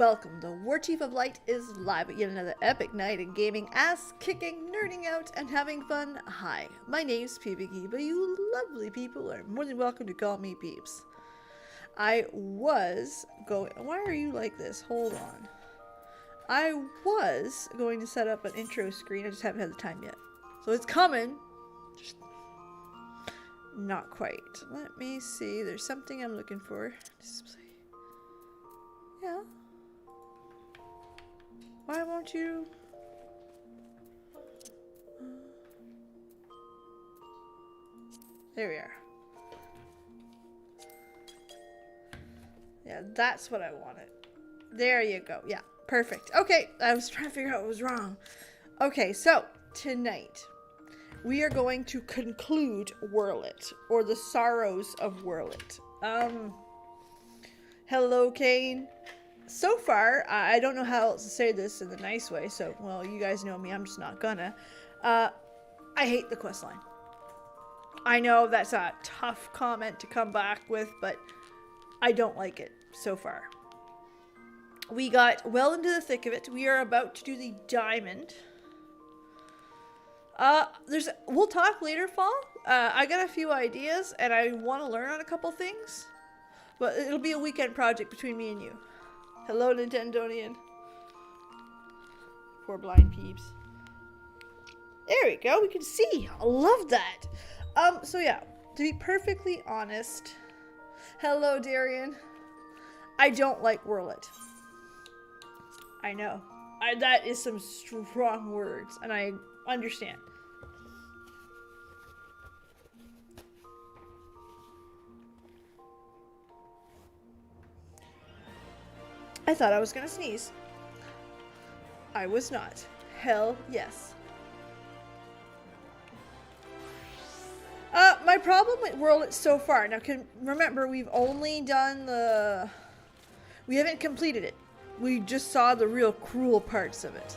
Welcome, the Warchief of Light is live at yet another epic night in gaming, ass-kicking, nerding out, and having fun. Hi, my name's Peebs, but you lovely people are more than welcome to call me Peebs. I was going... Why are you like this? Hold on. I was going to set up an intro screen, I just haven't had the time yet. So it's coming. Just not quite. Let me see, there's something I'm looking for. Display. Yeah. Why won't you? There we are. Yeah, that's what I wanted. There you go. Yeah, perfect. Okay, I was trying to figure out what was wrong. Okay, so tonight we are going to conclude Werlyt, or the sorrows of Werlyt. Hello, Kane. So far, I don't know how else to say this in the nice way, so, well, you guys know me, I'm just not gonna. I hate the questline. I know that's a tough comment to come back with, but I don't like it so far. We got well into the thick of it. We are about to do the diamond. We'll talk later, Fall. I got a few ideas, and I want to learn on a couple things, but it'll be a weekend project between me and you. Hello, Nintendonian. Poor blind Peebs. There we go. We can see. I love that. So yeah, to be perfectly honest, hello, Darian. I don't like Werlyt. I know. That is some strong words, and I understand. I thought I was gonna sneeze. I was not. Hell yes. My problem with Werlyt so far, now remember we've only done we haven't completed it. We just saw the real cruel parts of it.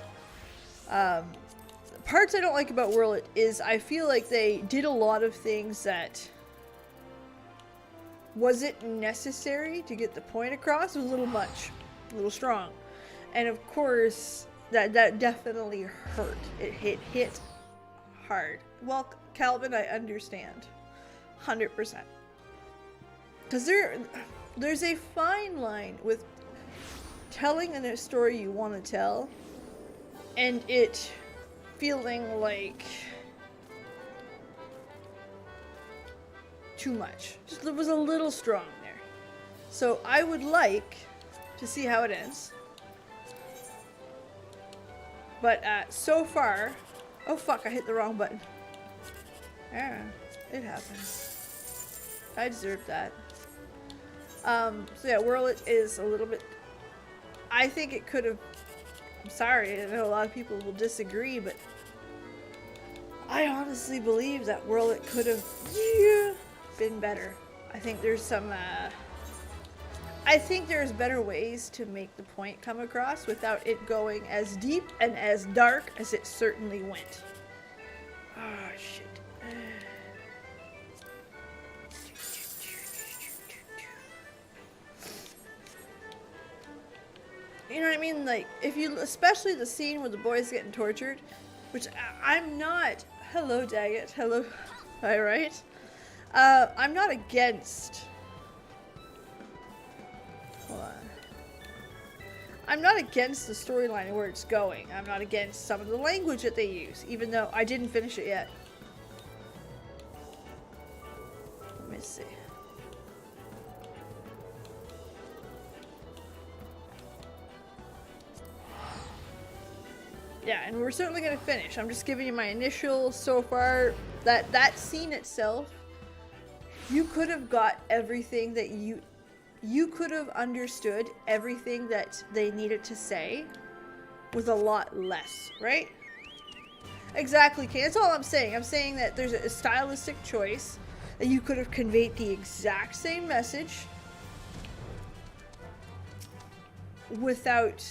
Parts I don't like about Werlyt is I feel like they did a lot of things that wasn't necessary to get the point across. It was a little much. A little strong, and of course that definitely hurt. It hit hard. Well, Calvin, I understand 100%, because there's a fine line with telling a story you want to tell and it feeling like too much. Just, it was a little strong there, so I would like to see how it ends. But so far, oh fuck, I hit the wrong button. Yeah, it happens. I deserve that. So yeah, Werlyt is a little bit, I think it could have, I'm sorry, I know a lot of people will disagree, but I honestly believe that Werlyt could have been better. I think there's some I think there's better ways to make the point come across without it going as deep and as dark as it certainly went. Oh, shit. You know what I mean? Like, if you, especially the scene where the boy's getting tortured, which I'm not, hello, Daggett, hello, alright? I'm not against... Hold on. I'm not against the storyline and where it's going. I'm not against some of the language that they use, even though I didn't finish it yet. Let me see. Yeah, and we're certainly going to finish. I'm just giving you my initial so far. That scene itself, you could have got everything that you could have understood everything that they needed to say with a lot less, right? Exactly, Kay. That's all I'm saying. I'm saying that there's a stylistic choice that you could have conveyed the exact same message without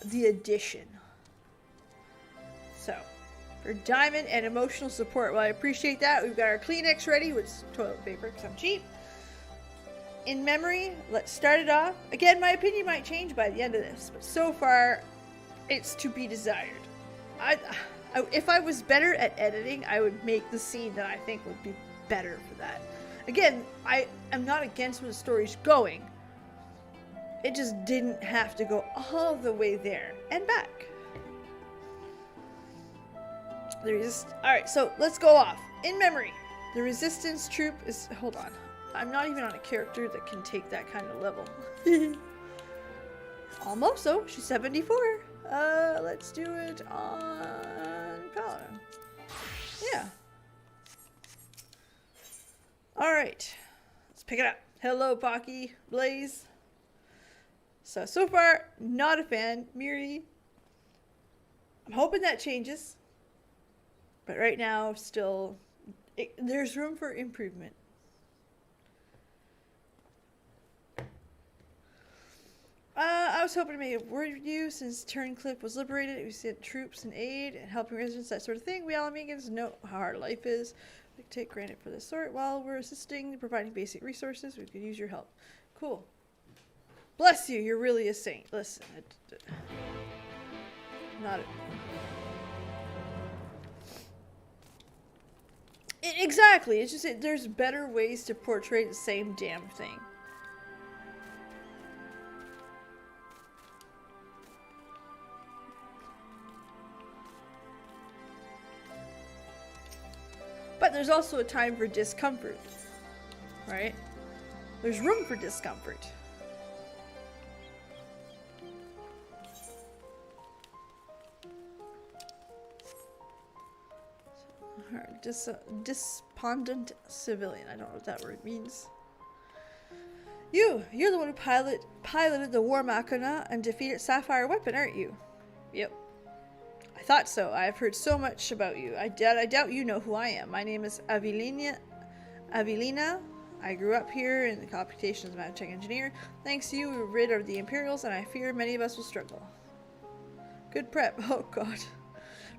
the addition. So, for diamond and emotional support, well, I appreciate that. We've got our Kleenex ready with toilet paper because I'm cheap. in memory, let's start it off. Again, my opinion might change by the end of this, but so far, it's to be desired. If I was better at editing, I would make the scene that I think would be better for that. Again, I am not against where the story's going. It just didn't have to go all the way there and back. Alright, so let's go off. In memory, the resistance troop is... Hold on. I'm not even on a character that can take that kind of level. Almost, though. She's 74. Let's do it on Paladin. Yeah. Alright. Let's pick it up. Hello, Pocky. Blaze. So far, not a fan. Miri. I'm hoping that changes. But right now, still, there's room for improvement. I was hoping to make a word with you since Turncliffe was liberated. We sent troops and aid and helping residents, that sort of thing. We all Amigans know how hard life is. We take granted for this sort. While we're assisting, providing basic resources, we could use your help. Cool. Bless you, you're really a saint. Listen, not a... Exactly, it's just there's better ways to portray the same damn thing. But there's also a time for discomfort, right? There's room for discomfort. Despondent civilian. I don't know what that word means. You're the one who piloted the War Machina and defeated Sapphire Weapon, aren't you? Yep. I thought so. I've heard so much about you. I doubt you know who I am. My name is Avelina. I grew up here in the computations magic engineer. Thanks to you, we were rid of the Imperials, and I fear many of us will struggle. Good prep. Oh god.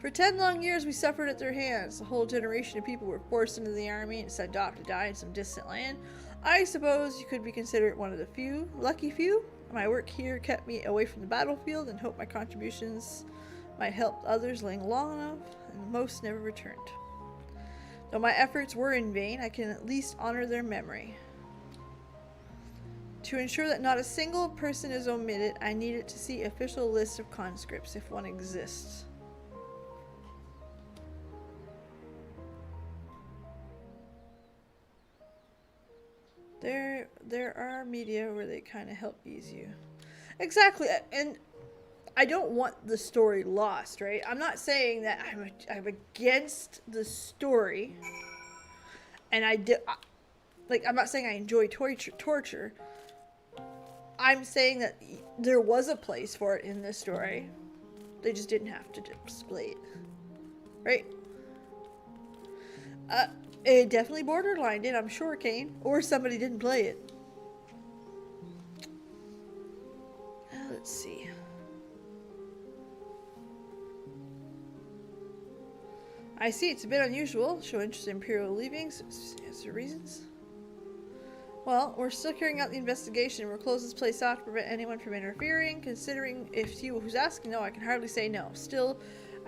For 10 long years, we suffered at their hands. A whole generation of people were forced into the army and sent off to die in some distant land. I suppose you could be considered one of the lucky few. My work here kept me away from the battlefield and hope my contributions might help others laying long enough, and most never returned. Though my efforts were in vain, I can at least honor their memory. To ensure that not a single person is omitted, I needed to see official list of conscripts, if one exists. There are media where they kind of help ease you. Exactly, and I don't want the story lost, right? I'm not saying that I'm against the story, and I'm not saying I enjoy torture. I'm saying that there was a place for it in this story. They just didn't have to display it, right? It definitely borderlined it, I'm sure, Kane. Or somebody didn't play it. Let's see. I see, it's a bit unusual. Show interest in Imperial leavings. Is there reasons? Well, we're still carrying out the investigation. We'll close this place off to prevent anyone from interfering. Considering if you who's asking, no, I can hardly say no. Still,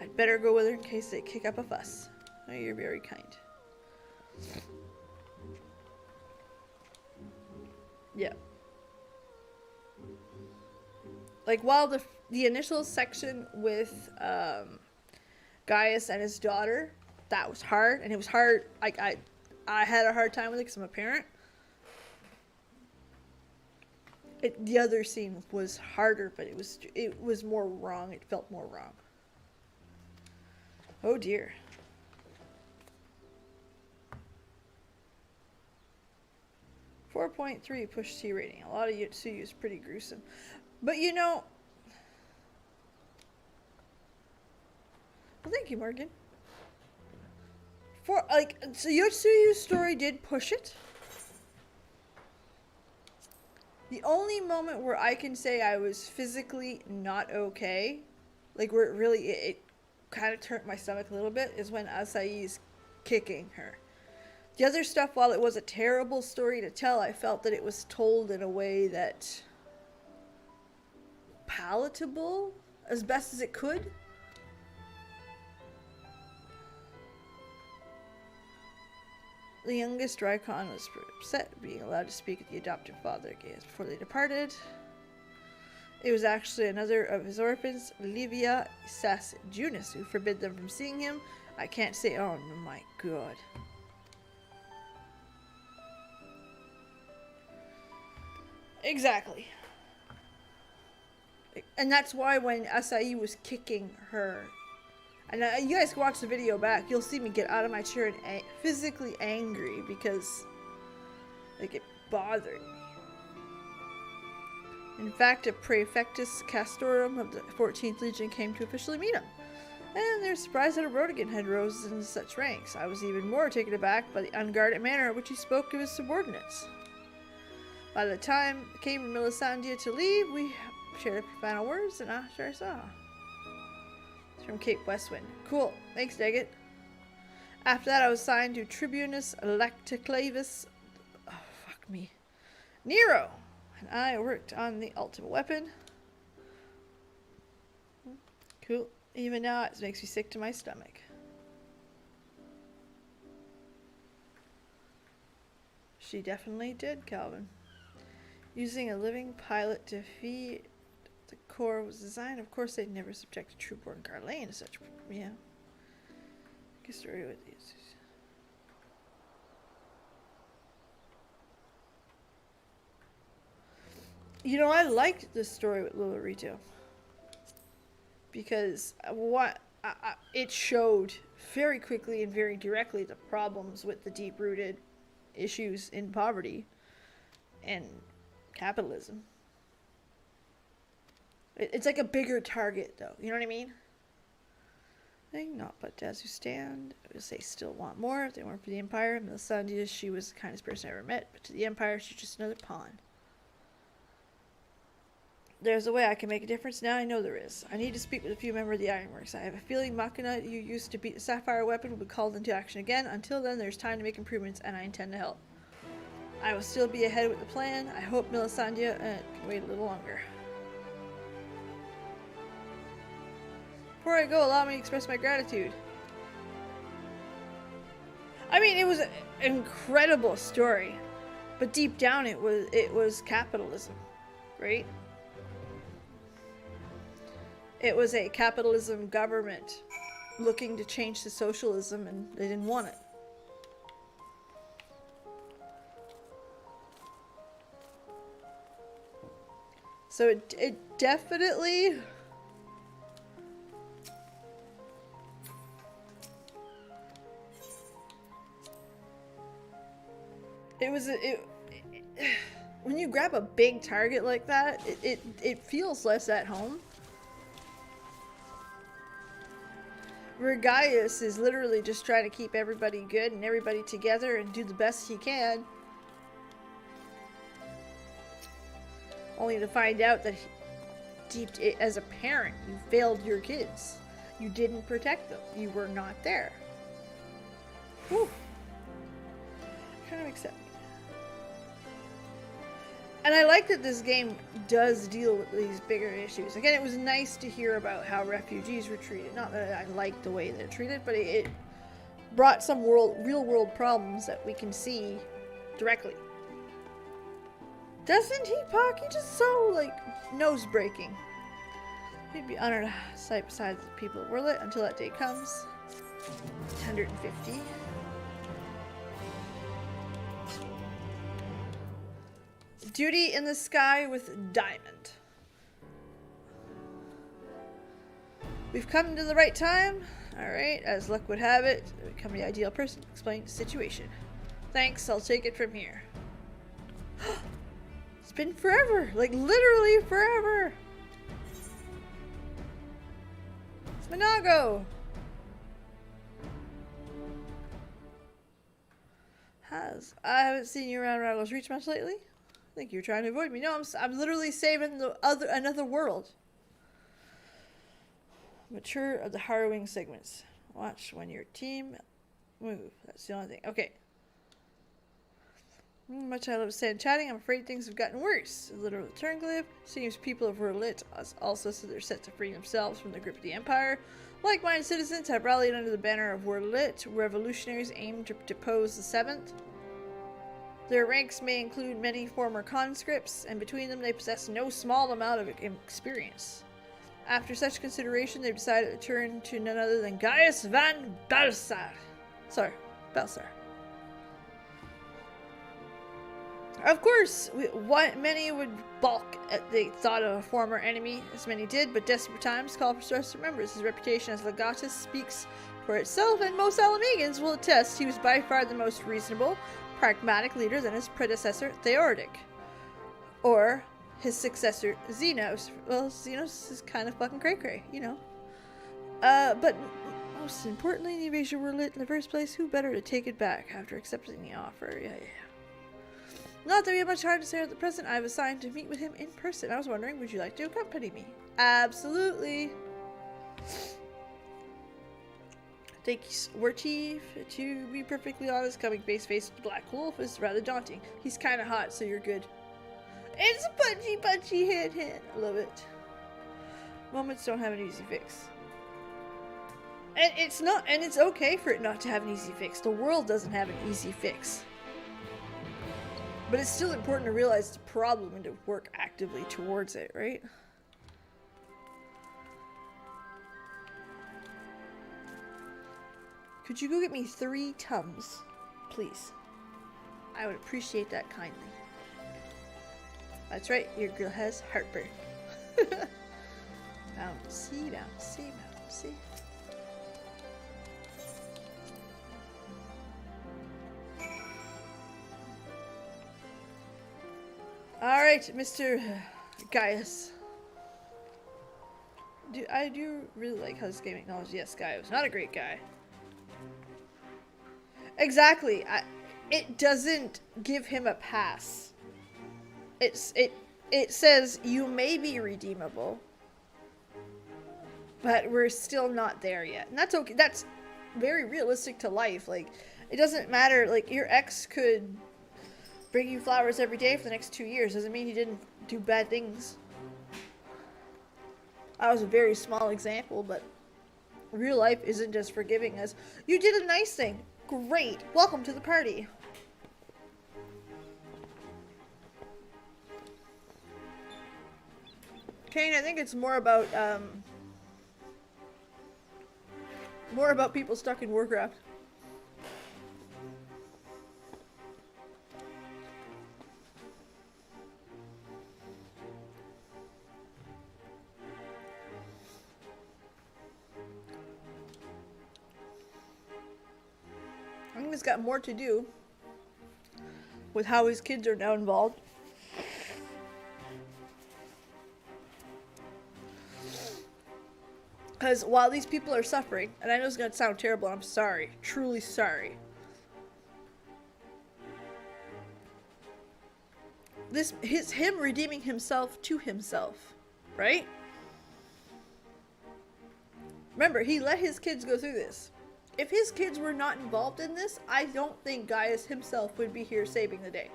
I'd better go with her in case they kick up a fuss. Oh, you're very kind. Yeah. Like, while the initial section with Gaius and his daughter, that was hard, and it was hard. Like, I had a hard time with it because I'm a parent. The other scene was harder, but it was more wrong. It felt more wrong. Oh dear. .3 push T rating. A lot of Yotsuyu is pretty gruesome. But you know... Well, thank you, Morgan. So Yotsuyu's story did push it. The only moment where I can say I was physically not okay, like where it kind of turned my stomach a little bit, is when Asai's kicking her. The other stuff, while it was a terrible story to tell, I felt that it was told in a way that palatable as best as it could. The youngest Rykon was upset being allowed to speak with the adoptive father again before they departed. It was actually another of his orphans, Livia Sass Junis, who forbid them from seeing him. I can't say, oh my god. Exactly. And that's why when Asai was kicking her, and you guys can watch the video back, you'll see me get out of my chair and physically angry because like it bothered me. In fact, a Praefectus Castorum of the 14th Legion came to officially meet him, and they're surprised that a Rodigan had rose into such ranks. I was even more taken aback by the unguarded manner in which he spoke of his subordinates. By the time it came for Melisandre to leave, we shared a few final words, and after I saw. It's from Cape Westwind. Cool. Thanks, Daggett. After that, I was assigned to Tribunus Lacticlavis. Oh, fuck me. Nero! And I worked on the ultimate weapon. Cool. Even now, it makes me sick to my stomach. She definitely did, Calvin. Using a living pilot to feed the core was designed. Of course, they'd never subject a true-born Garlane to such, yeah. Good story with these. You know, I liked this story with Lolorito because it showed very quickly and very directly the problems with the deep-rooted issues in poverty and capitalism. It's like a bigger target, though. You know what I mean? Not but as you stand, they still want more. If they weren't for the Empire, Melisandre, she was the kindest person I ever met. But to the Empire, she's just another pawn. There's a way I can make a difference now. I know there is. I need to speak with a few members of the Ironworks. I have a feeling Machina you used to beat the Sapphire weapon will be called into action again. Until then, there's time to make improvements, and I intend to help. I will still be ahead with the plan. I hope Melisandre can wait a little longer. Before I go, allow me to express my gratitude. I mean, it was an incredible story, but deep down it was capitalism, right? It was a capitalism government looking to change to socialism, and they didn't want it. So it definitely... when you grab a big target like that, it feels less at home. Where Gaius is literally just trying to keep everybody good and everybody together and do the best he can. Only to find out that as a parent, you failed your kids. You didn't protect them. You were not there. Whew. Kind of accept me. And I like that this game does deal with these bigger issues. Again, it was nice to hear about how refugees were treated. Not that I liked the way they're treated, but it brought some real world problems that we can see directly. Doesn't he, Pock? He's just so, like, nose-breaking. He'd be honored to sight beside the people of Werlyt until that day comes. 150. Duty in the sky with Diamond. We've come to the right time. Alright, as luck would have it, we become the ideal person to explain the situation. Thanks, I'll take it from here. It's been forever. Like, literally forever. It's Minago. I haven't seen you around Rattle's Reach much lately. I think you're trying to avoid me. No, I'm literally saving another world. Mature of the harrowing segments. Watch when your team move. That's the only thing. Okay. Much I love sitting chatting, I'm afraid things have gotten worse. A literal Turnglyph seems people of Werlyt also said they're set to free themselves from the grip of the Empire. Like-minded citizens have rallied under the banner of Werlyt. Revolutionaries aim to depose the Seventh. Their ranks may include many former conscripts, and between them they possess no small amount of experience. After such consideration, they've decided to turn to none other than Gaius van Balsar. Balsar. Of course, many would balk at the thought of a former enemy, as many did, but desperate times call for trusted members. His reputation as legatus speaks for itself, and most Alamegans will attest he was by far the most reasonable, pragmatic leader than his predecessor, Theodoric. Or his successor, Xenos. Well, Xenos is kind of fucking cray-cray, you know. But most importantly, in the invasion were lit in the first place. Who better to take it back after accepting the offer? Yeah. Not that we have much time to say at the present. I have assigned to meet with him in person. I was wondering, would you like to accompany me? Absolutely. Thank you, Warchief. To be perfectly honest, coming face-to-face with the Black Wolf is rather daunting. He's kind of hot, so you're good. It's a punchy hit. I love it. Moments don't have an easy fix. And it's okay for it not to have an easy fix. The world doesn't have an easy fix. But it's still important to realize the problem and to work actively towards it, right? Could you go get me 3 Tums, please? I would appreciate that kindly. That's right, your girl has heartburn. Bouncy. Alright, Mr. Gaius. I do really like how this game acknowledges, yes, Gaius, not a great guy. Exactly. It doesn't give him a pass. It says you may be redeemable, but we're still not there yet. And that's okay. That's very realistic to life. Like, it doesn't matter. Like, your ex could bring you flowers every day for the next 2 years. Doesn't mean he didn't do bad things. That was a very small example, but real life isn't just forgiving us. You did a nice thing. Great. Welcome to the party. Kane, I think it's more about people stuck in Warcraft. I think it's got more to do with how his kids are now involved. Because while these people are suffering, and I know it's going to sound terrible, and I'm sorry, truly sorry. This is him redeeming himself to himself, right? Remember, he let his kids go through this. If his kids were not involved in this, I don't think Gaius himself would be here saving the day.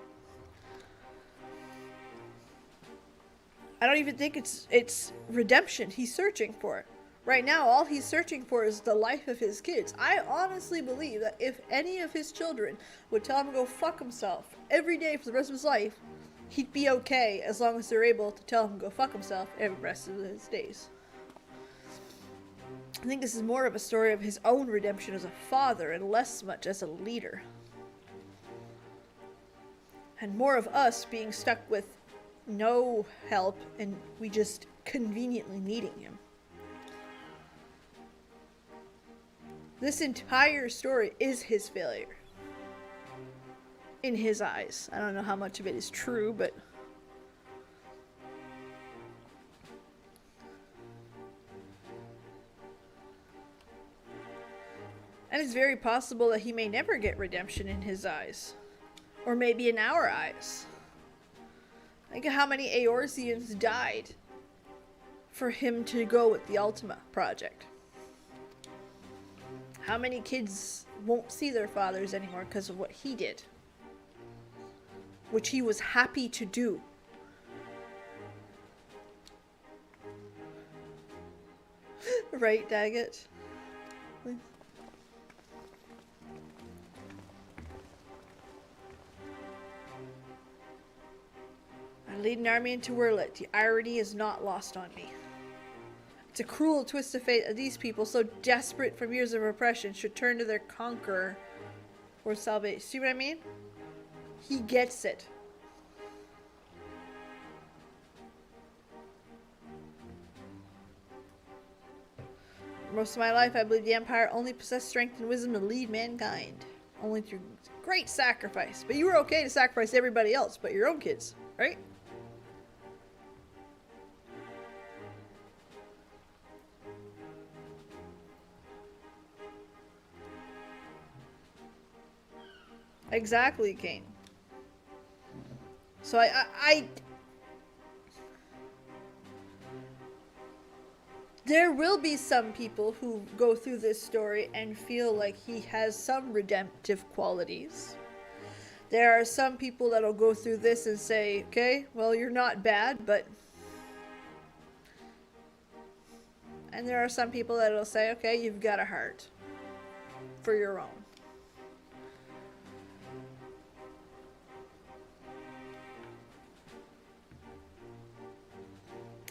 I don't even think it's redemption he's searching for. Right now, all he's searching for is the life of his kids. I honestly believe that if any of his children would tell him to go fuck himself every day for the rest of his life, he'd be okay as long as they're able to tell him to go fuck himself every rest of his days. I think this is more of a story of his own redemption as a father and less much as a leader. And more of us being stuck with no help and we just conveniently needing him. This entire story is his failure. In his eyes. I don't know how much of it is true, but... And it's very possible that he may never get redemption in his eyes. Or maybe in our eyes. Think of how many Eorzeans died for him to go with the Ultima project. How many kids won't see their fathers anymore because of what he did? which he was happy to do. Right, Daggett? I lead an army into Werlyt. The irony is not lost on me. It's a cruel twist of fate that these people, so desperate from years of oppression, should turn to their conqueror for salvation. See what I mean? He gets it. Most of my life, I believed the Empire only possessed strength and wisdom to lead mankind. Only through great sacrifice. But you were okay to sacrifice everybody else but your own kids, right? Exactly, Kane. So I there will be some people who go through this story and feel like he has some redemptive qualities. There are some people that'll go through this and say, okay, well, you're not bad, but... And there are some people that'll say, okay, you've got a heart for your own.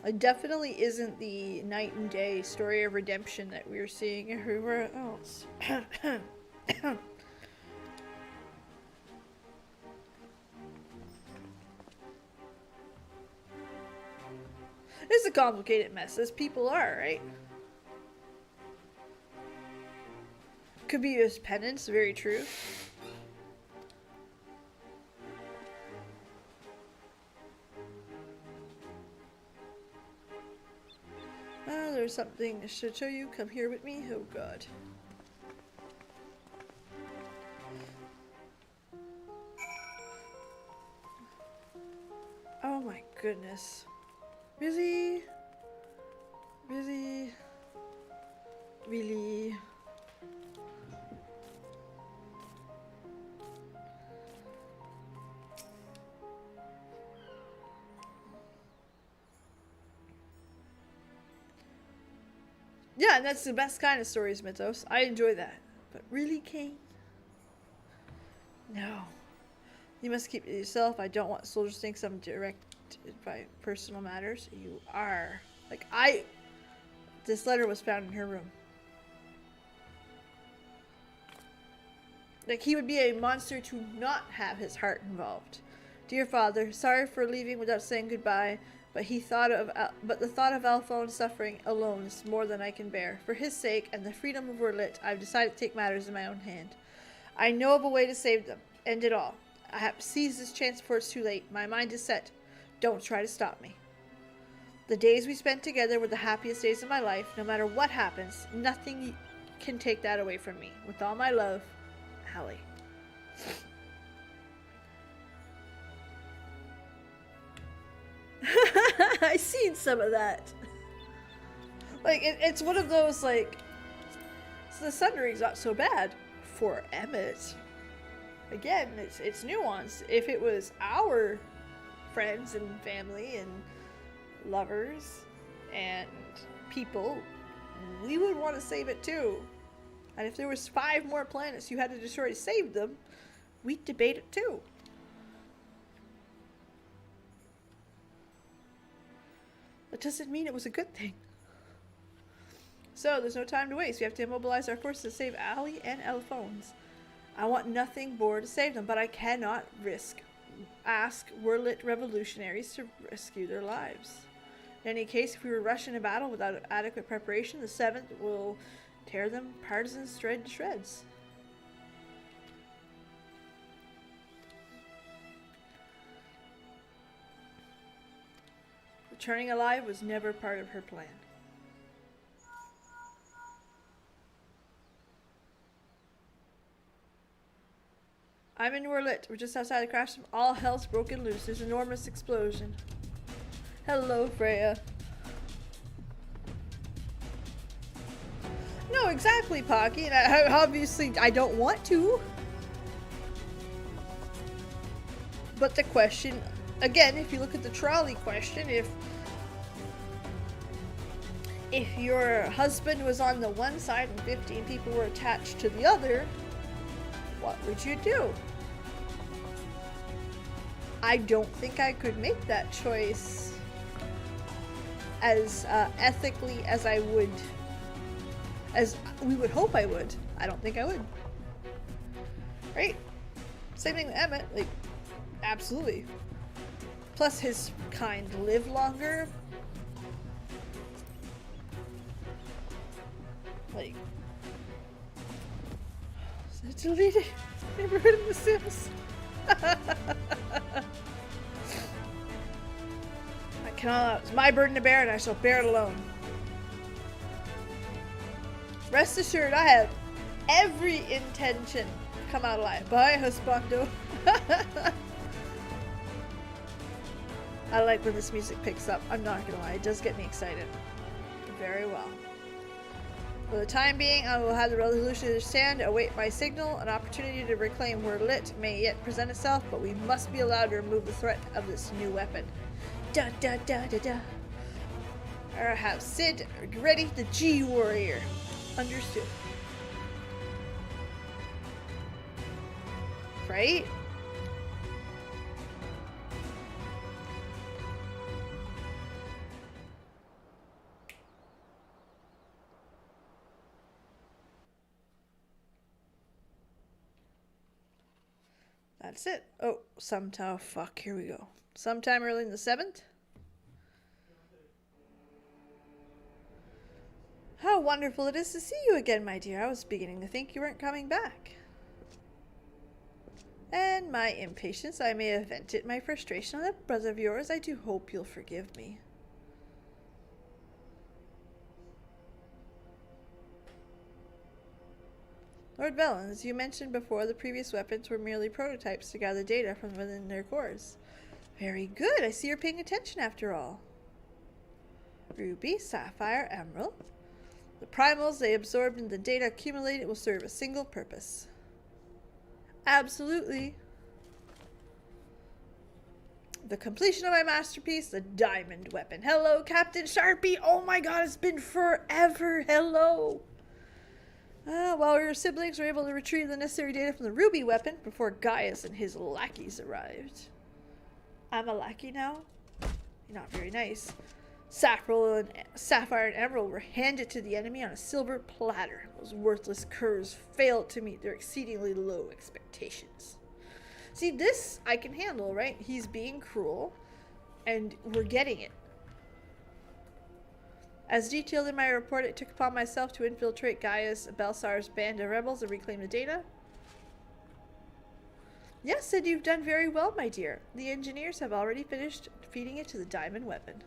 It definitely isn't the night and day story of redemption that we're seeing everywhere else. It's a complicated mess, as people are, right? Could be as penance, very true. There's something I should show you. Come here with me. Oh god. Oh my goodness. Really? Really? Really? Yeah, and that's the best kind of stories, Mythos. I enjoy that. But really, King? No. You must keep it to yourself. I don't want soldiers to think I'm directed by personal matters. You are. Like, this letter was found in her room. Like, he would be a monster to not have his heart involved. Dear Father, sorry for leaving without saying goodbye. But the thought of Alphone's suffering alone is more than I can bear. For his sake and the freedom of Werlyt, I've decided to take matters in my own hand. I know of a way to save them. End it all. I have seized this chance before it's too late. My mind is set. Don't try to stop me. The days we spent together were the happiest days of my life. No matter what happens, nothing can take that away from me. With all my love, Allie. I seen some of that. Like, it's one of those, like, so the Sundering's not so bad for Emmett. Again, it's nuanced. If it was our friends and family and lovers and people, we would want to save it too. And if there was 5 more planets you had to destroy to save them, we'd debate it too. That doesn't mean it was a good thing. So, there's no time to waste. We have to immobilize our forces to save Allie and Alphonse. I want nothing more to save them, but I cannot ask Werlyt revolutionaries to rescue their lives. In any case, if we were rushed into battle without adequate preparation, the 7th will tear them partisans to shreds. Returning alive was never part of her plan. I'm in Werlyt. We're just outside the crash room. All hell's broken loose. There's an enormous explosion. Hello, Freya. No, exactly, Pocky. And obviously, I don't want to. But the question, again, if you look at the trolley question, if your husband was on the one side and 15 people were attached to the other, what would you do? I don't think I could make that choice as ethically as I would, as we would hope I would. I don't think I would. Right? Same thing with Emmett, like, absolutely. Plus his kind live longer. Like, is it deleted? Never heard of The Sims. I cannot. It's my burden to bear, and I shall bear it alone. Rest assured, I have every intention to come out alive. Bye, husbando. I like when this music picks up. I'm not gonna lie, it does get me excited. Very well. For the time being, I will have the resolution to stand, await my signal. An opportunity to reclaim Werlyt may yet present itself, but we must be allowed to remove the threat of this new weapon. Da da da da da. I have Sid ready, the G warrior. Understood. Right? That's it. Oh, sometime. Fuck, here we go. Sometime early in the 7th. How wonderful it is to see you again, my dear. I was beginning to think you weren't coming back. And my impatience, I may have vented my frustration on that brother of yours. I do hope you'll forgive me. Lord Velen, as you mentioned before, the previous weapons were merely prototypes to gather data from within their cores. Very good. I see you're paying attention after all. Ruby, Sapphire, Emerald. The primals they absorbed and the data accumulated will serve a single purpose. Absolutely. The completion of my masterpiece, the diamond weapon. Hello, Captain Sharpie. Oh my god, it's been forever. Hello. While your siblings were able to retrieve the necessary data from the ruby weapon before Gaius and his lackeys arrived. I'm a lackey now? You're not very nice. Sapphire and Emerald were handed to the enemy on a silver platter. Those worthless curs failed to meet their exceedingly low expectations. See, this I can handle, right? He's being cruel, and we're getting it. As detailed in my report, it took upon myself to infiltrate Gaius Belsar's band of rebels and reclaim the data. Yes, and you've done very well, my dear. The engineers have already finished feeding it to the diamond weapon.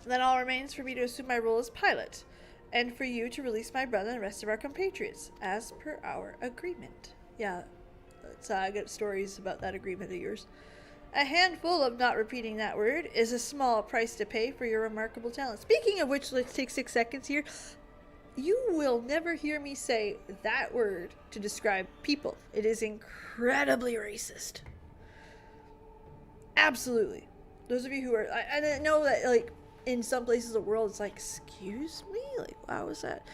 Then all remains for me to assume my role as pilot, and for you to release my brother and the rest of our compatriots, as per our agreement. Yeah, I got stories about that agreement of yours. A handful of not repeating that word is a small price to pay for your remarkable talent. Speaking of which, let's take 6 seconds here. You will never hear me say that word to describe people. It is incredibly racist. Absolutely. Those of you who are... I know that, like, in some places of the world, it's like, excuse me? Like, how is that?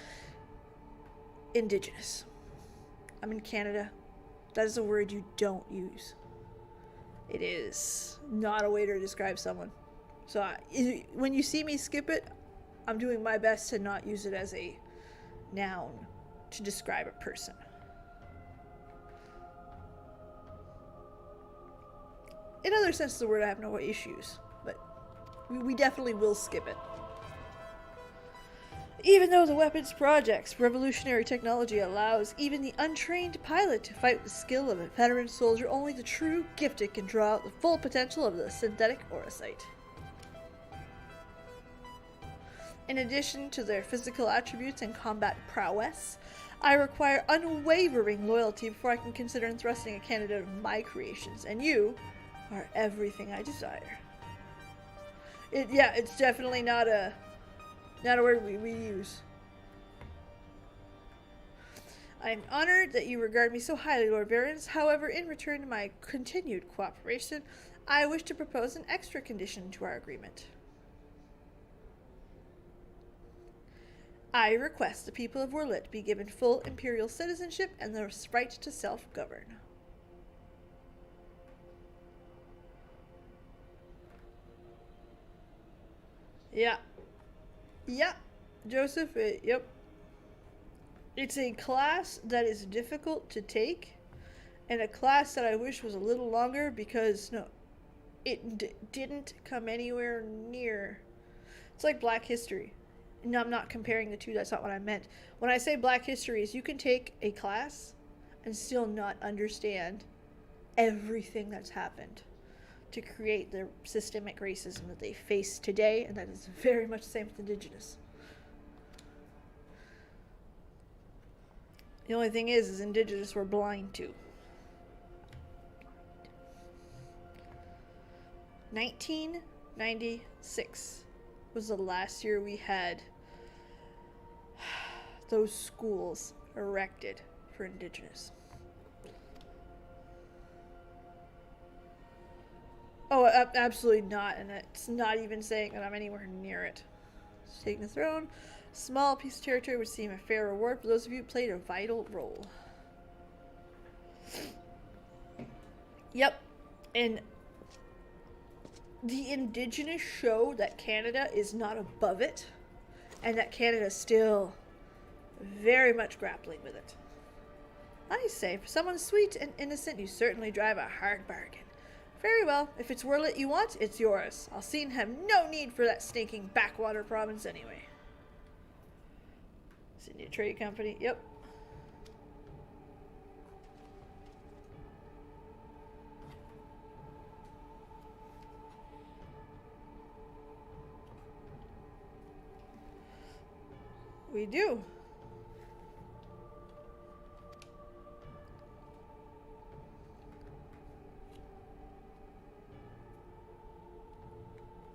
Indigenous. I'm in Canada. That is a word you don't use. It is not a way to describe someone. So when you see me skip it, I'm doing my best to not use it as a noun to describe a person. In other sense of the word, I have no issues, but we definitely will skip it. Even though the weapons project's revolutionary technology allows even the untrained pilot to fight with the skill of a veteran soldier, only the true gifted can draw out the full potential of the synthetic auracite. In addition to their physical attributes and combat prowess, I require unwavering loyalty before I can consider entrusting a candidate of my creations, and you are everything I desire. It's definitely not a word we use. I'm honored that you regard me so highly, Lord Barons. However, in return to my continued cooperation, I wish to propose an extra condition to our agreement. I request the people of Werlyt be given full imperial citizenship and the right to self-govern. Yeah. Yeah. Joseph, yep. It's a class that is difficult to take, and a class that I wish was a little longer because, no, it didn't come anywhere near. It's like Black History. No, I'm not comparing the two. That's not what I meant. When I say Black History is you can take a class and still not understand everything that's happened to create the systemic racism that they face today, and that is very much the same with Indigenous. The only thing is Indigenous we're blind to. 1996 was the last year we had those schools erected for Indigenous. Oh, absolutely not, and it's not even saying that I'm anywhere near it. Taking the throne. Small piece of territory would seem a fair reward for those of you who played a vital role. Yep. And the Indigenous show that Canada is not above it, and that Canada is still very much grappling with it. I say, for someone sweet and innocent, you certainly drive a hard bargain. Very well. If it's Werlyt you want, it's yours. I'll soon have no need for that stinking backwater province anyway. Sydney Trade Company, yep. We do.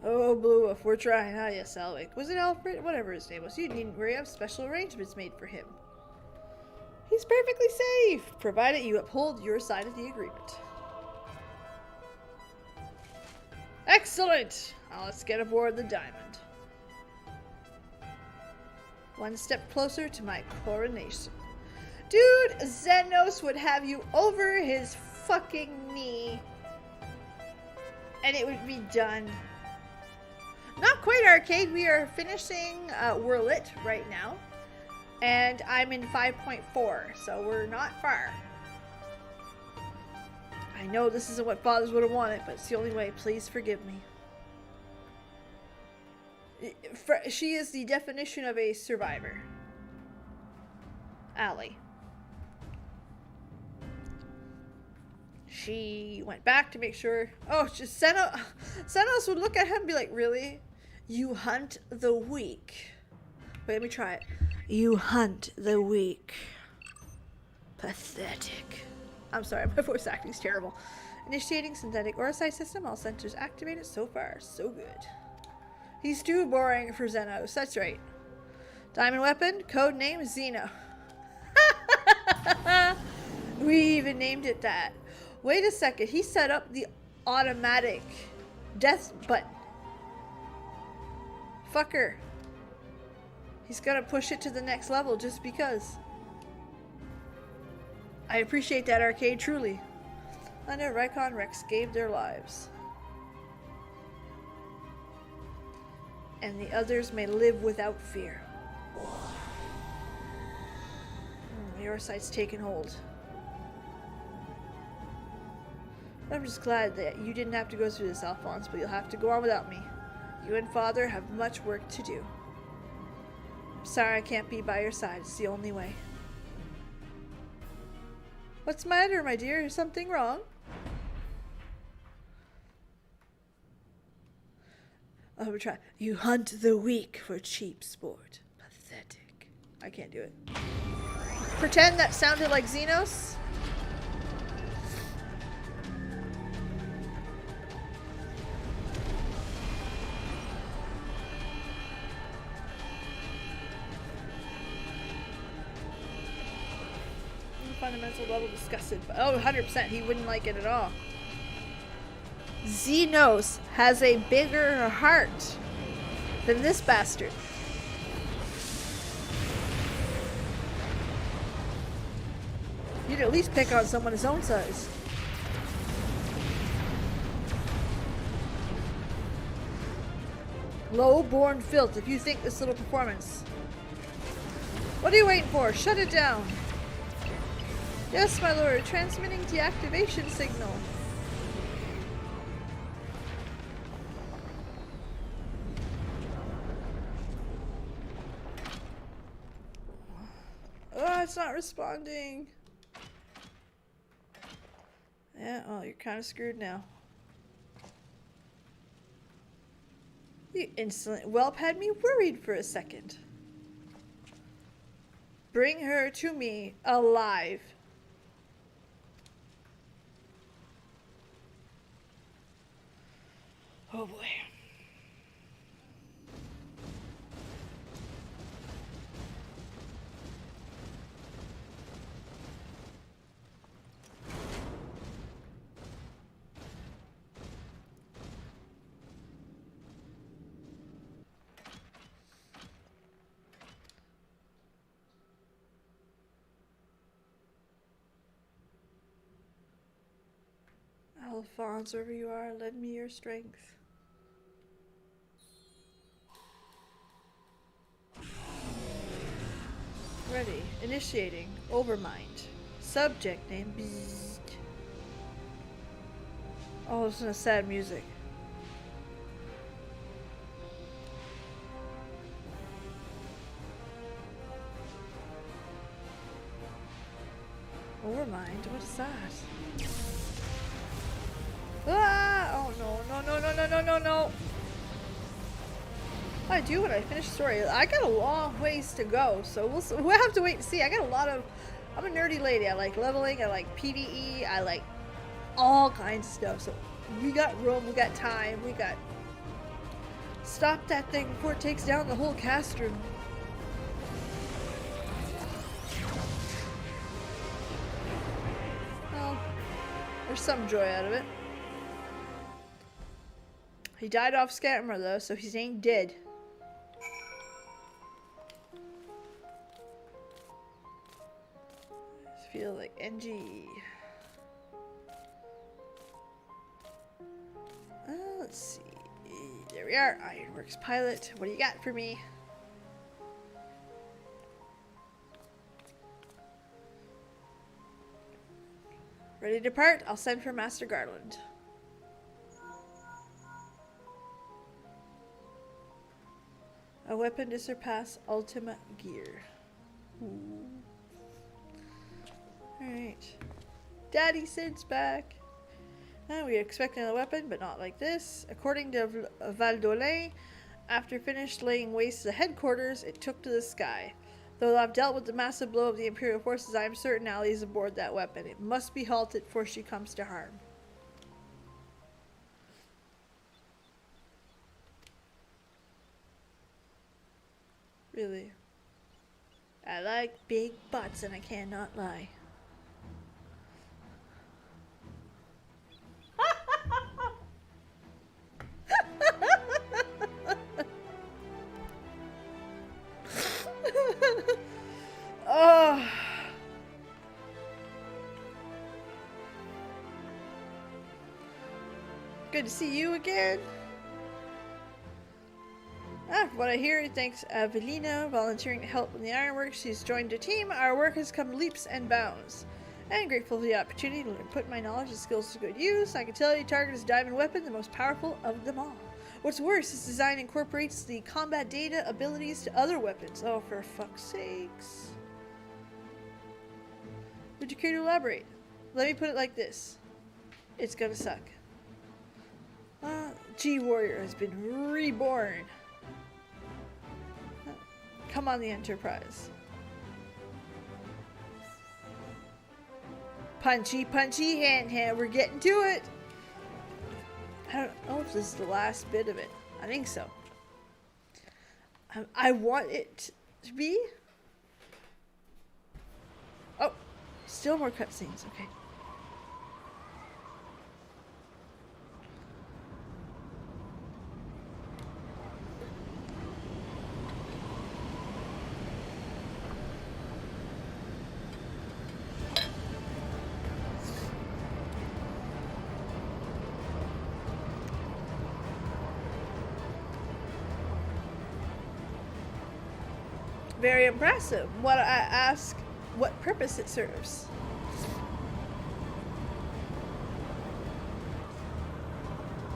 Oh, Blue Wolf, we're trying. Ah, yes, Alwick. Was it Alfred? Whatever his name was. You needn't worry. I have special arrangements made for him. He's perfectly safe, provided you uphold your side of the agreement. Excellent! Now let's get aboard the Diamond. One step closer to my coronation. Dude, Xenos would have you over his fucking knee. And it would be done. Not quite arcade. We are finishing Werlyt right now. And I'm in 5.4, so we're not far. I know this isn't what fathers would have wanted, but it's the only way. Please forgive me. She is the definition of a survivor. Allie. She went back to make sure. Oh, just Senos would look at him and be like, really? You hunt the weak. Wait, let me try it. You hunt the weak. Pathetic. I'm sorry, my voice acting is terrible. Initiating synthetic Orosite system. All sensors activated. So far, so good. He's too boring for Xenos. That's right. Diamond weapon. Code name Xeno. We even named it that. Wait a second. He set up the automatic death button. Fucker. He's gonna push it to the next level just because. I appreciate that, Arcade, truly. Under Rykon Rex gave their lives. And the others may live without fear. Your sight's taken hold. I'm just glad that you didn't have to go through this, Alphonse, but you'll have to go on without me. You and Father have much work to do. I'm sorry I can't be by your side. It's the only way. What's the matter, my dear? Is something wrong? Oh, we'll try. You hunt the weak for cheap sport. Pathetic. I can't do it. Pretend that sounded like Xenos. fundamental level disgusted. But, oh, 100%. He wouldn't like it at all. Xenos has a bigger heart than this bastard. You'd at least pick on someone his own size. Low-born filth, if you think this little performance. What are you waiting for? Shut it down. Yes, my lord. Transmitting deactivation signal. Oh, it's not responding. Yeah, well, you're kind of screwed now. You insolent whelp had me worried for a second. Bring her to me alive. Oh boy. Alphonse, wherever you are, lend me your strength. Ready. Initiating. Overmind. Subject name. Bzzzt. Oh, listen to sad music. Overmind? What is that? Ah! Oh no, no, no, no, no, no, no, no! I do when I finish the story. I got a long ways to go, so we'll have to wait and see. I got a lot of... I'm a nerdy lady. I like leveling, I like PvE, I like all kinds of stuff. So we got room, we got time, we got... Stop that thing before it takes down the whole cast room. Well, there's some joy out of it. He died off camera though, so he ain't dead. I feel like NG. Let's see. There we are. Ironworks pilot. What do you got for me? Ready to depart? I'll send for Master Garland. A weapon to surpass ultimate gear. Alright. Daddy Sid's back. We expect another weapon, but not like this. According to Valdolin, after finished laying waste to the headquarters, it took to the sky. Though I've dealt with the massive blow of the Imperial forces, I am certain Ali is aboard that weapon. It must be halted before she comes to harm. Really. I like big butts and I cannot lie. Oh. Good to see you again. From what I hear, thanks Evelina volunteering to help in the ironworks. She's joined a team. Our work has come leaps and bounds. I am grateful for the opportunity to put my knowledge and skills to good use. I can tell you Target is diamond weapon, the most powerful of them all. What's worse, this design incorporates the combat data abilities to other weapons. Oh, for fuck's sakes. Would you care to elaborate? Let me put it like this. It's gonna suck. G-Warrior has been reborn. Come on the Enterprise. Punchy, punchy, hand. We're getting to it. I don't know if this is the last bit of it. I think so. I want it to be. Oh. Still more cutscenes. Okay. Very impressive. What I ask, what purpose it serves.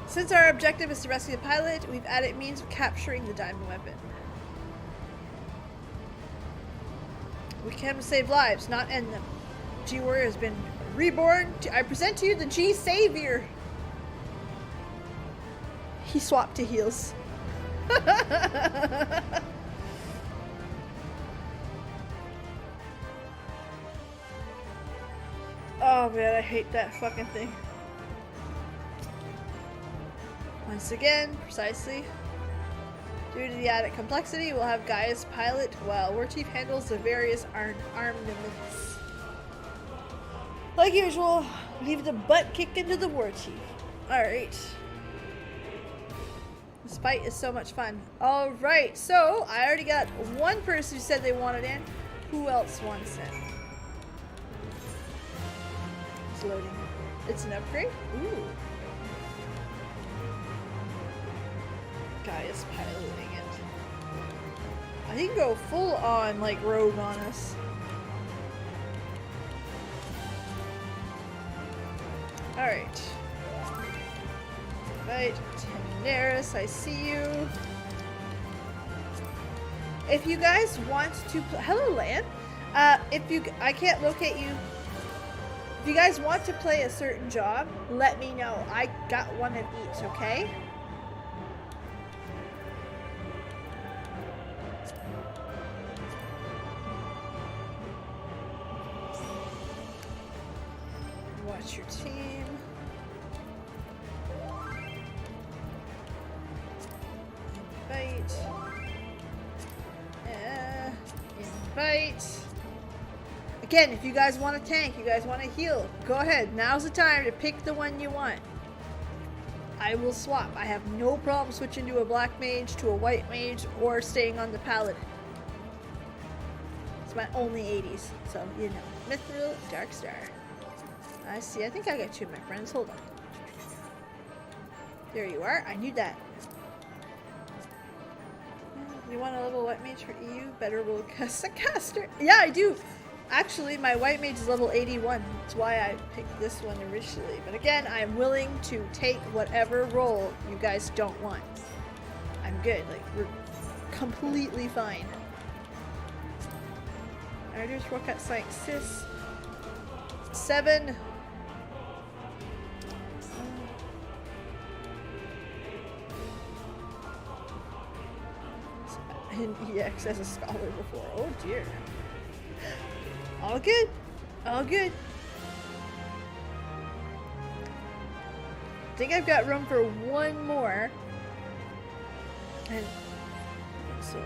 Since our objective is to rescue the pilot, we've added means of capturing the diamond weapon. We can save lives, not end them. G-Warrior has been reborn. I present to you the G-Savior. He swapped to heals. Oh man, I hate that fucking thing. Once again, precisely. Due to the added complexity, we'll have Gaius pilot while Warchief handles the various armaments. Like usual, leave the butt kick into the Warchief. Alright. This fight is so much fun. Alright, so I already got one person who said they wanted in. Who else wants it? It's loading. It's an upgrade? Ooh. Guy is piloting it. I think go full on like rogue on us. Alright. Right, Daenerys, I see you. If you guys want to hello Lan. I can't locate you. If you guys want to play a certain job, let me know. I got one of each, okay? Watch your team. Invite. Invite. Again, if you guys want to tank, you guys want to heal, go ahead. Now's the time to pick the one you want. I will swap. I have no problem switching to a black mage, to a white mage, or staying on the paladin. It's my only 80s, so you know. Mithril, Dark Star. I see. I think I got two of my friends. Hold on. There you are. I knew that. You want a little white mage for EU? Better will cast a caster. Yeah, I do. Actually, my white mage is level 81. That's why I picked this one originally. But again, I am willing to take whatever role you guys don't want. I'm good. Like, we're completely fine. Riders, Rocket Psych, Sis. 7. In EX as a scholar before. Oh dear. All good. All good. I think I've got room for one more. And so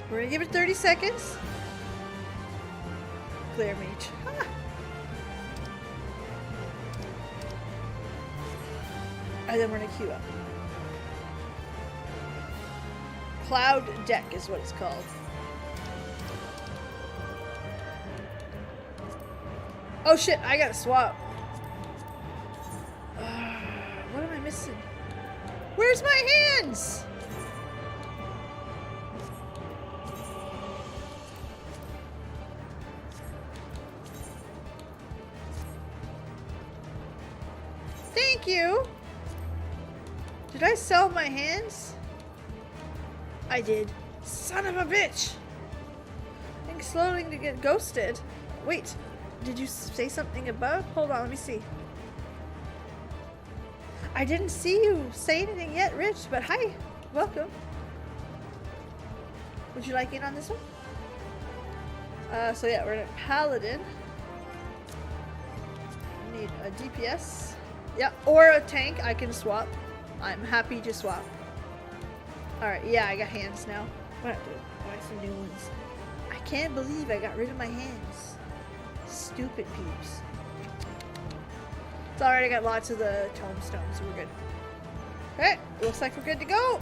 we're gonna give it 30 seconds. Clear mage. Ah. And then we're gonna queue up. Cloud Deck is what it's called. Oh shit, I gotta swap. What am I missing? Where's my hands? Thank you. Did I sell my hands? I did. Son of a bitch! I think slowly to get ghosted. Wait, did you say something above? Hold on, let me see. I didn't see you say anything yet, Rich, but hi. Welcome. Would you like in on this one? So yeah, we're in a Paladin. I need a DPS. Yeah, or a tank. I can swap. I'm happy to swap. Alright, yeah, I got hands now. I'm gonna have to buy some new ones. can't believe I got rid of my hands. Stupid peeps. It's alright, I got lots of the tombstones, so we're good. Okay, looks like we're good to go.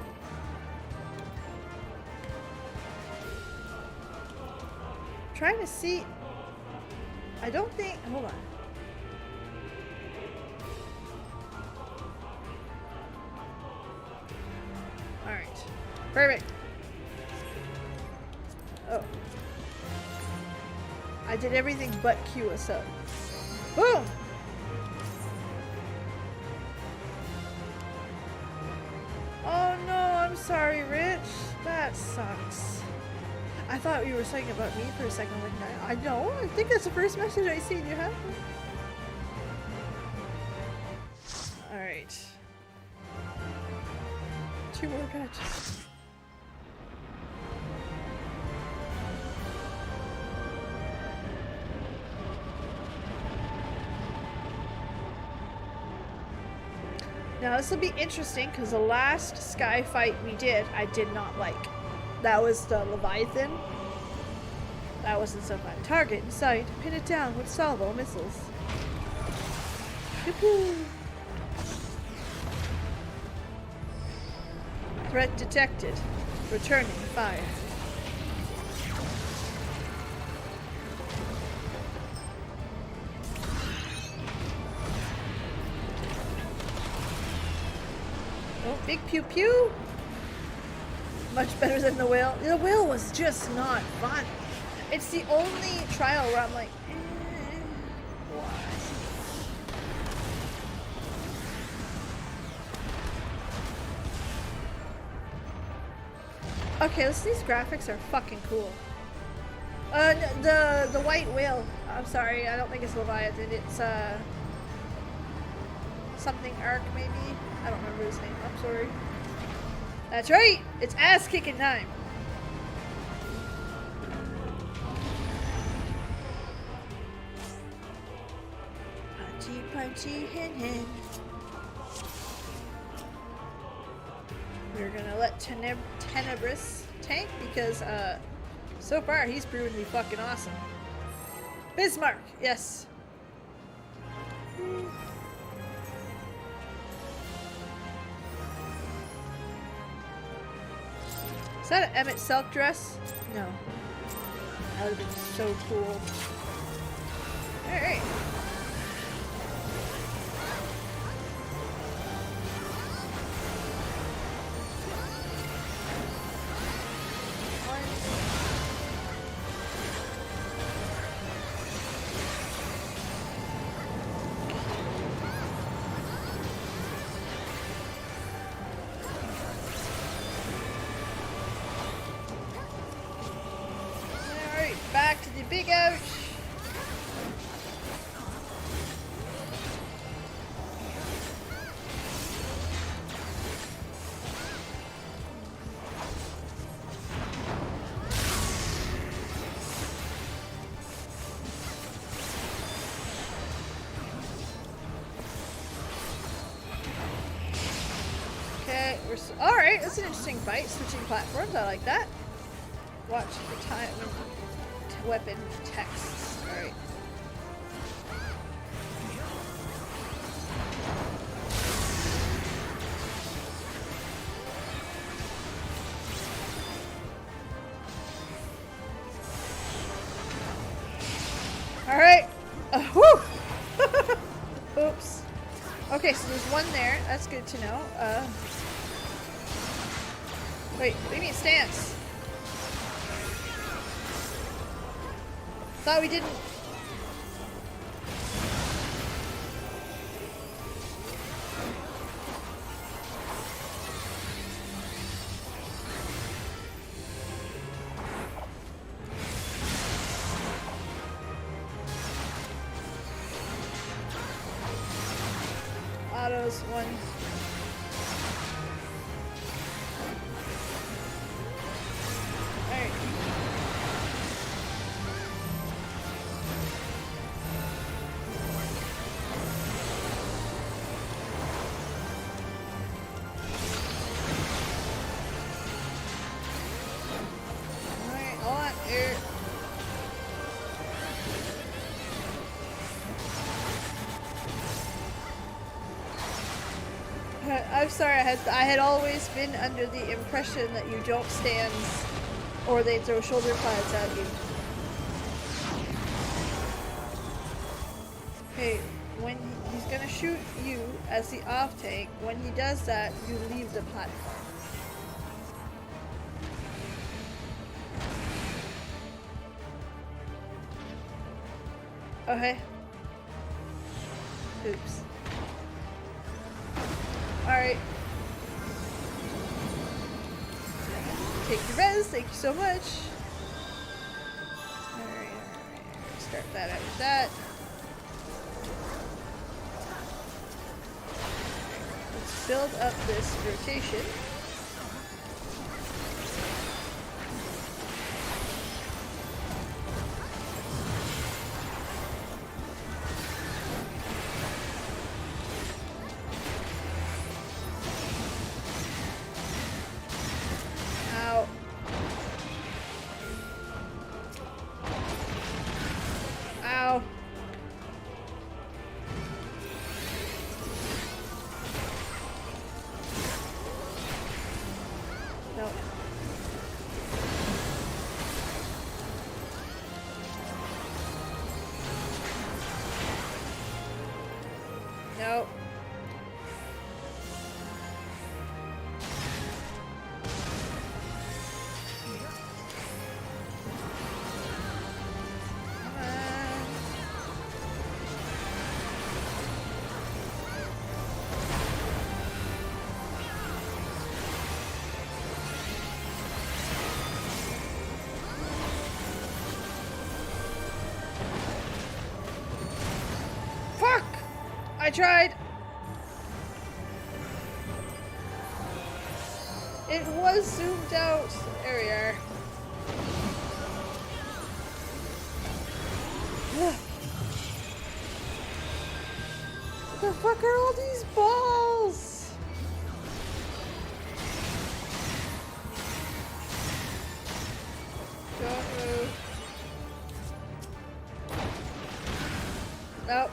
Trying to see. I don't think. Hold on. Alright. Perfect. Oh. I did everything but queue us up. Boom! Oh no, I'm sorry, Rich. That sucks. I thought you were saying about me for a second. Like, I know. I think that's the first message I seen you have. Alright. 2 more patches. Now this will be interesting because the last sky fight we did, I did not like. That was the Leviathan. That wasn't so fun. Target in sight. Pin it down with salvo missiles. Threat detected. Returning fire. Oh, big pew pew. Much better than the whale. The whale was just not fun. It's the only trial where I'm like, why? Okay, these graphics are fucking cool. The white whale. I'm sorry, I don't think it's Leviathan. It's something Arc maybe. I don't remember his name. I'm sorry. That's right! It's ass-kicking time! Punchy, punchy, hen, hen. We're gonna let Tenebris tank because, so far he's proven to be fucking awesome. Bismarck! Yes! Is that an Emmett Selk dress? No. That would have been so cool. Alright. Back to the big ouch. Okay, all right. That's an interesting fight. Switching platforms. I like that. Watch the time. Weapon texts. Alright. Alright. Whew! Oops. Okay, so there's one there. That's good to know. Wait, what do you mean stance? Thought we didn't. Autos, one. Alright. Alright, hold on here. I'm sorry, I had always been under the impression that you jump stands or they throw shoulder pads at you. Okay, when he's gonna shoot you as the off tank, when he does that, you leave the platform. Okay. Oops. Alright. Take your res, thank you so much. Alright. Start that out with that. Let's build up this rotation. Nope. Fuck! I tried! It was zoomed out. There we are. What the fuck are all these balls? Don't move. Nope.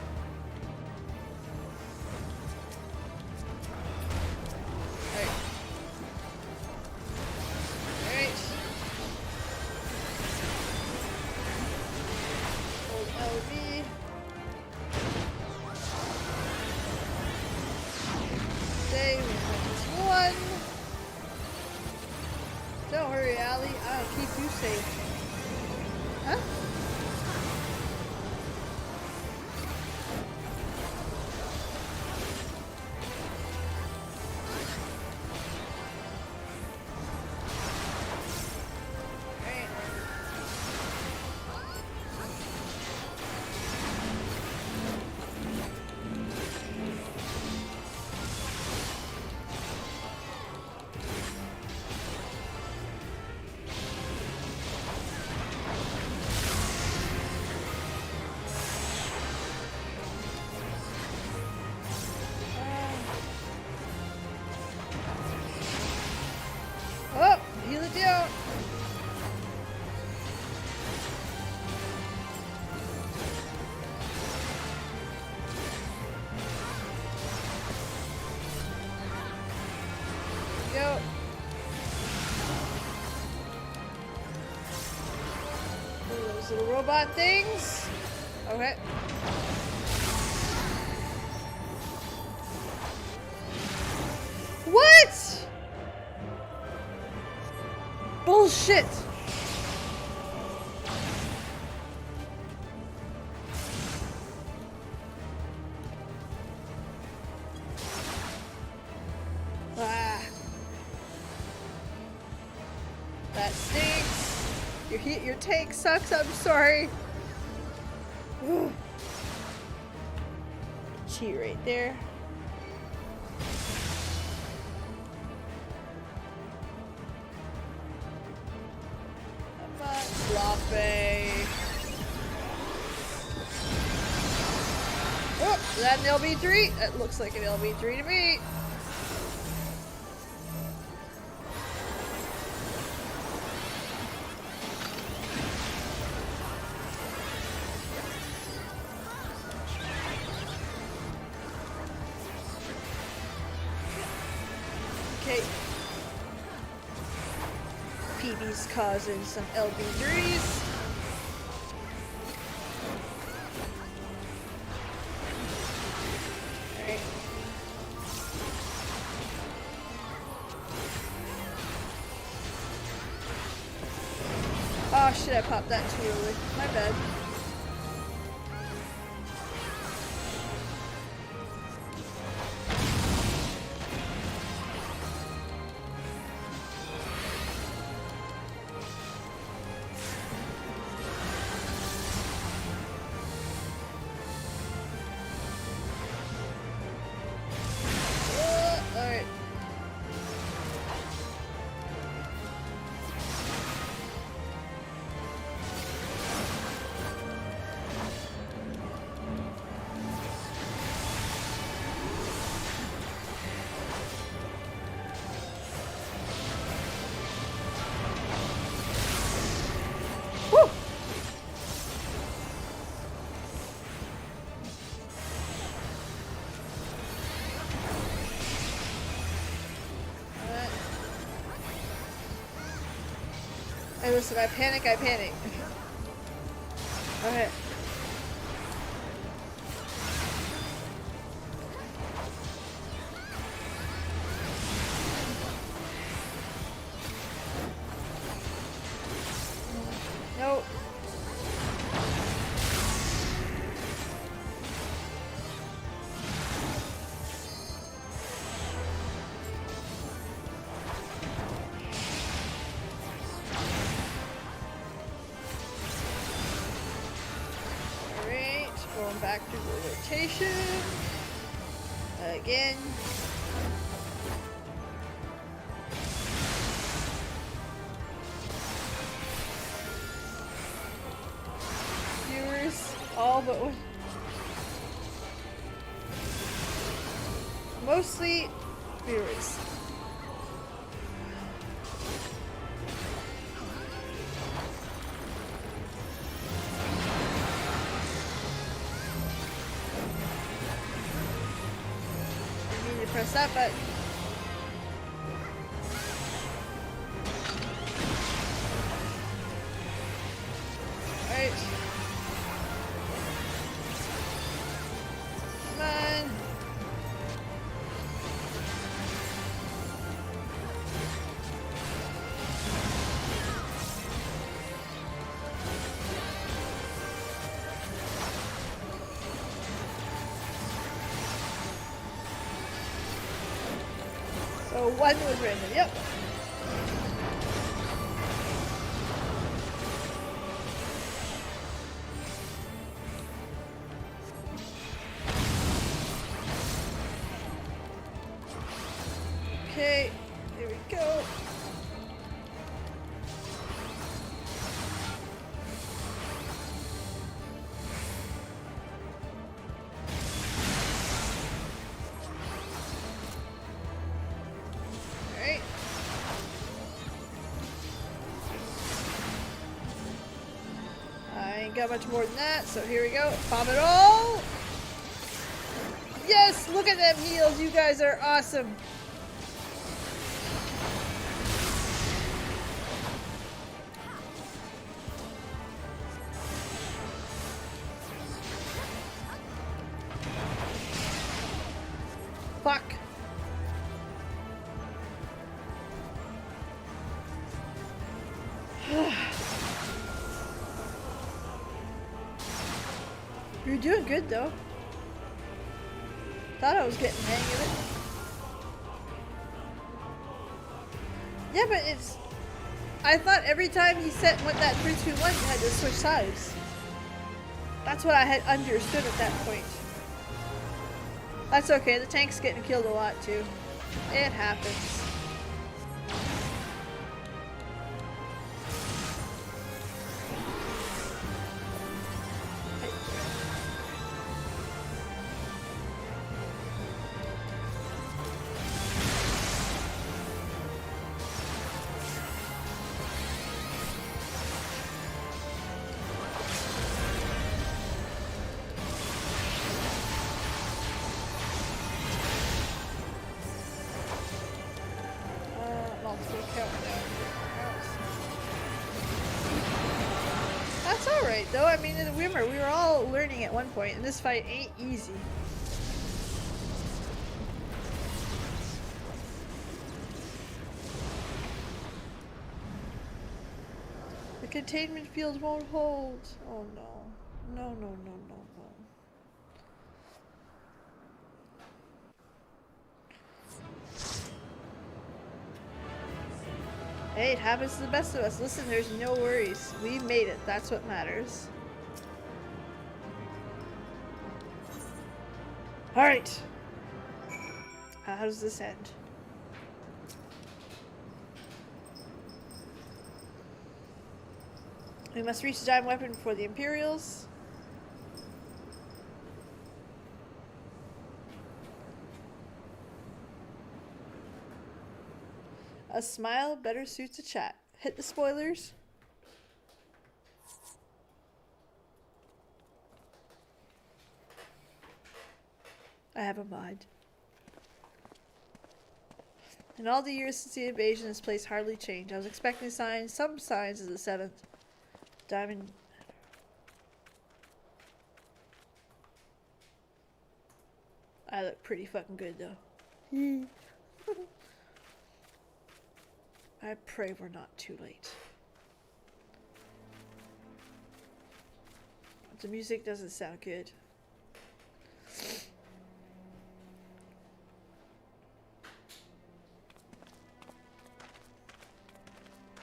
Don't worry, Allie. I'll keep you safe. Huh? Oh, heal it down. Go. Those little robot things. Okay. What? Bullshit. Ah. That stinks. Your tank sucks. I'm sorry. Cheat right there. Floppy. Oh, is that an LB3? That looks like an LB3 to me. Okay. Peebs causing some LB3s. Alright. Oh shit, I popped that too early. My bad. Alright. Woo! Alright. Hey, listen, I panic. Okay. Nope. Alright, going back to the rotation. Again. Viewers, all but one. Mostly viewers. I need to press that button. Alright. Come on. So one was random, yep. Okay, here we go. Alright. I ain't got much more than that, so here we go. Pop it all! Yes! Look at them heals! You guys are awesome! Fuck! You're doing good though. Thought I was getting the hang of it. Yeah, but it's... I thought every time he went that 3-2-1 you had to switch sides. That's what I had understood at that point. That's okay, the tank's getting killed a lot too. It happens. fight, though. I mean, remember, we were all learning at one point, and this fight ain't easy. The containment field won't hold. Oh no. No, no, no, no, no. Hey, it happens to the best of us. Listen, there's no worries. We made it. That's what matters. Alright. How does this end? We must reach the diamond weapon before the Imperials. A smile better suits a chat. Hit the spoilers. I have a mod. In all the years since the invasion, this place hardly changed. I was expecting signs, some signs of the 7th diamond. I look pretty fucking good though. I pray we're not too late. The music doesn't sound good.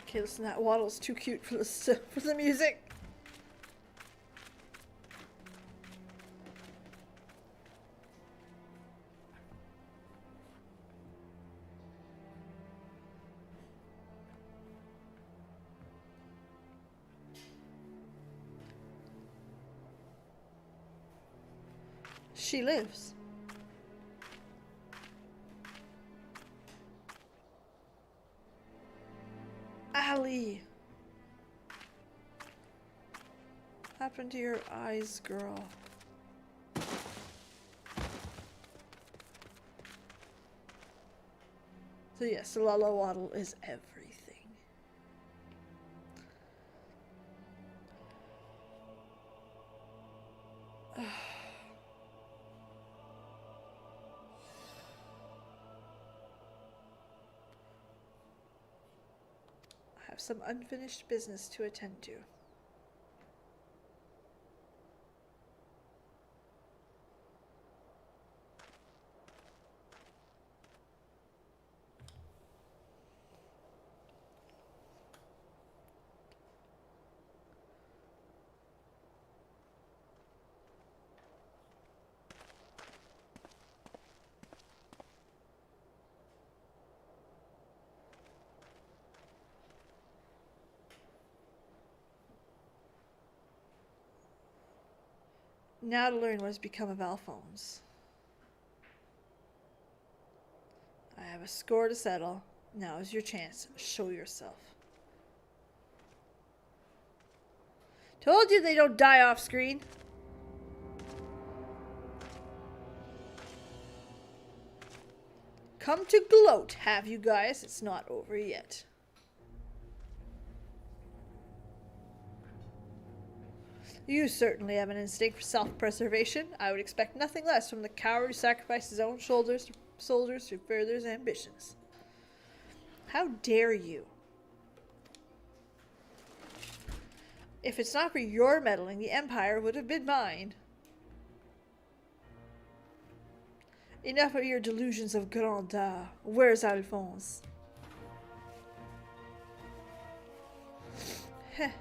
Okay, listen, that waddle's too cute for the music. She lives. Ali. What happened to your eyes, girl? So yes, the Lala Waddle is everything. Some unfinished business to attend to. Now to learn what has become of Alphonse. I have a score to settle. Now is your chance. Show yourself. Told you they don't die off screen. Come to gloat, have you guys? It's not over yet. You certainly have an instinct for self-preservation. I would expect nothing less from the coward who sacrificed his own soldiers to further his ambitions. How dare you? If it's not for your meddling, the Empire would have been mine. Enough of your delusions of grandeur. Where's Alphonse? Heh.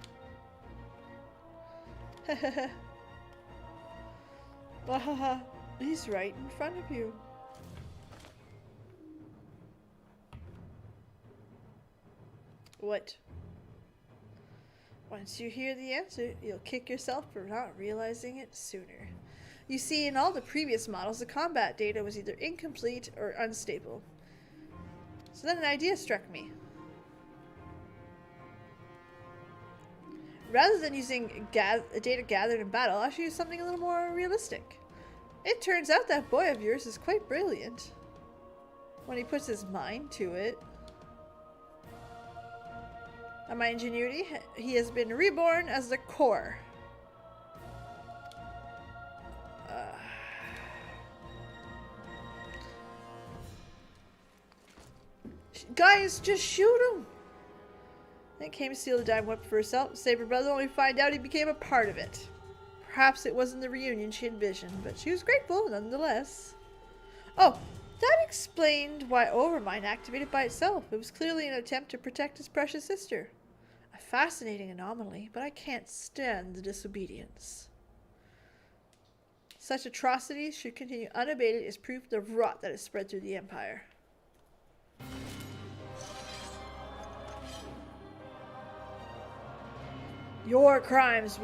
He's right in front of you. What? Once you hear the answer, you'll kick yourself for not realizing it sooner. You see, in all the previous models, the combat data was either incomplete or unstable. So then an idea struck me. Rather than using data gathered in battle, I should use something a little more realistic. It turns out that boy of yours is quite brilliant when he puts his mind to it. And my ingenuity, he has been reborn as the core. Guys, just shoot him! Then came to steal the diamond weapon for herself. Save her brother, only to find out he became a part of it. Perhaps it wasn't the reunion she envisioned, but she was grateful nonetheless. Oh, that explained why Overmind activated by itself. It was clearly an attempt to protect his precious sister. A fascinating anomaly, but I can't stand the disobedience. Such atrocities should continue unabated as proof of the rot that has spread through the Empire. Your crimes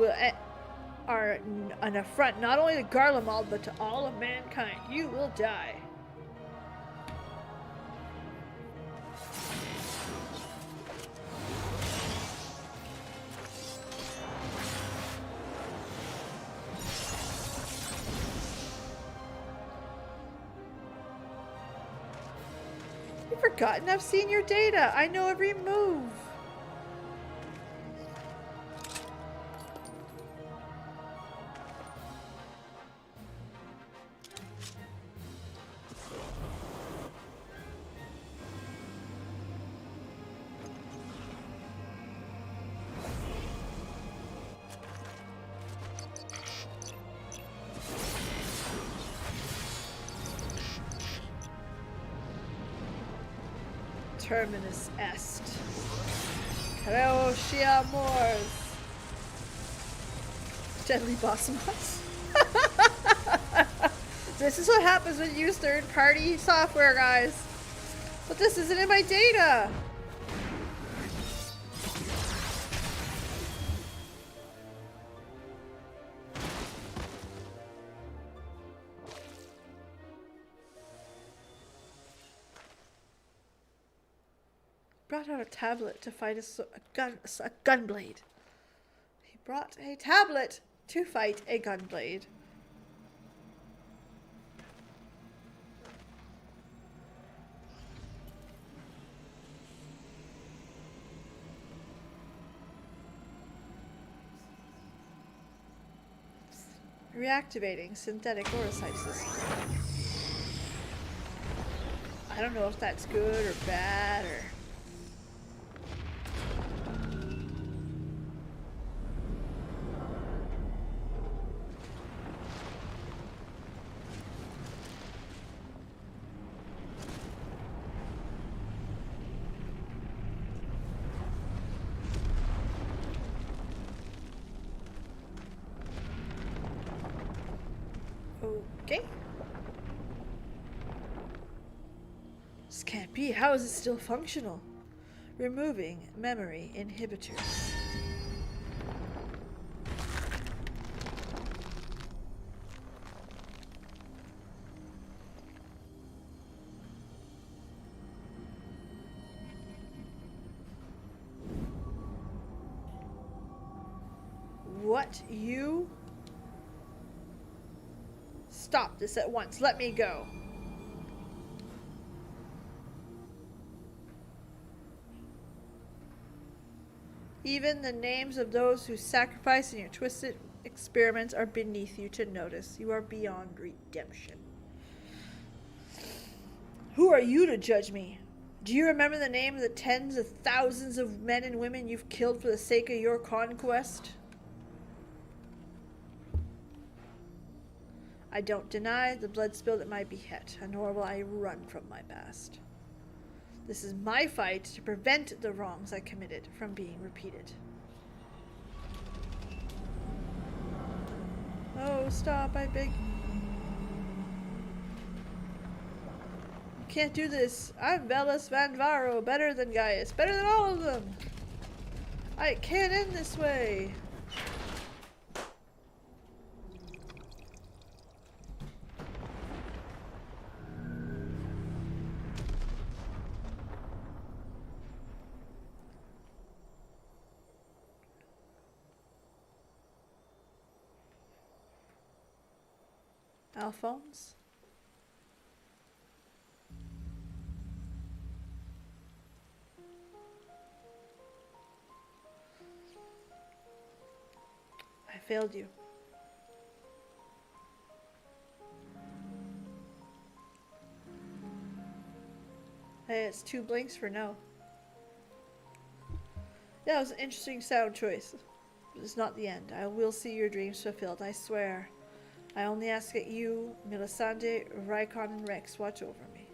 are an affront not only to Garlemald, but to all of mankind. You will die. You've forgotten I've seen your data. I know every move. Terminus est. Creo Shiamors. Deadly boss mods. This is what happens when you use third-party software, guys. But this isn't in my data. Brought out a tablet to fight a gunblade. He brought a tablet to fight a gunblade. Reactivating synthetic orocyte system. I don't know if that's good or bad or... Okay. This can't be. How is it still functional? Removing memory inhibitors. What? You? Stop this at once. Let me go. Even the names of those who sacrifice in your twisted experiments are beneath you to notice. You are beyond redemption. Who are you to judge me? Do you remember the name of the tens of thousands of men and women you've killed for the sake of your conquest? I don't deny the blood spilled at my behead, nor will I run from my past. This is my fight to prevent the wrongs I committed from being repeated. Oh, stop, I beg. You can't do this. I'm Velas Van Varo, better than Gaius, better than all of them. I can't end this way. Alphonse? I failed you. Hey, it's 2 blinks for no. Yeah, it was an interesting sound choice. But it's not the end. I will see your dreams fulfilled, I swear. I only ask that you, Melisande, Rykon, and Rex watch over me.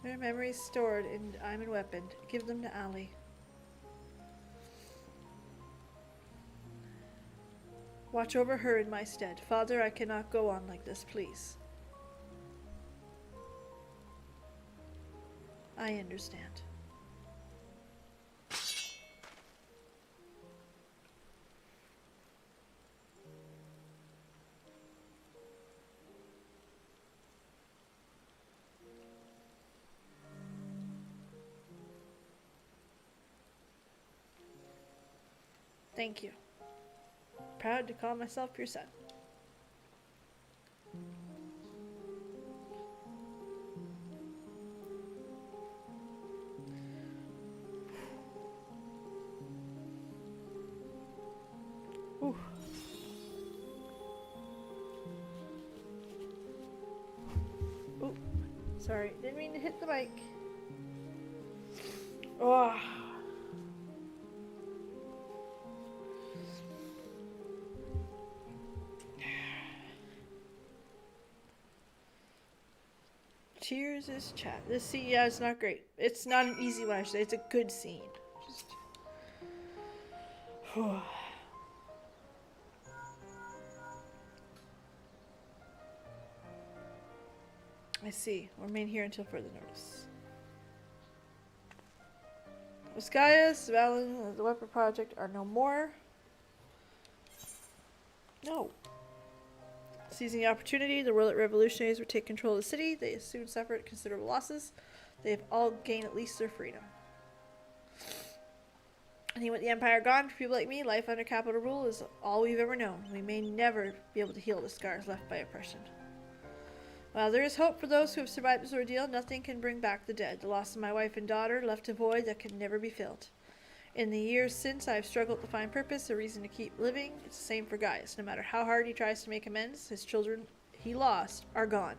Their memories stored in diamond weapon. Give them to Ali. Watch over her in my stead. Father, I cannot go on like this, please. I understand. Thank you. Proud to call myself your son. Ooh. Ooh. Sorry, didn't mean to hit the mic. Oh. Cheers is chat. This scene, yeah, it's not great. It's not an easy one, I should say. It's a good scene. Just... I see. Remain here until further notice. Oskaias, Valen, the Weapon Project are no more. No. Seizing the opportunity, the Werlyt revolutionaries would take control of the city. They soon suffered considerable losses. They have all gained at least their freedom. And even with the Empire gone, for people like me, life under capital rule is all we've ever known. We may never be able to heal the scars left by oppression. While there is hope for those who have survived this ordeal, nothing can bring back the dead. The loss of my wife and daughter left a void that can never be filled. In the years since, I have struggled to find purpose, a reason to keep living. It's the same for Gaius. No matter how hard he tries to make amends, his children he lost are gone.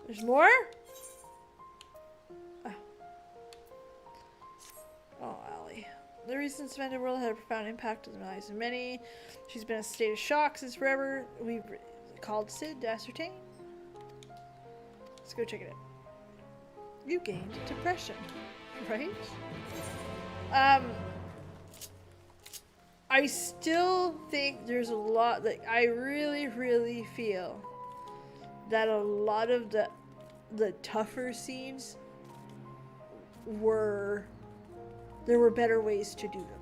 There's more? Oh, Ali. The recent event in the world had a profound impact on the lives of many. She's been in a state of shock since forever. We've called Sid to ascertain. Let's go check it out. You gained depression, right? I still think there's a lot that I really feel that a lot of the tougher scenes there were better ways to do them.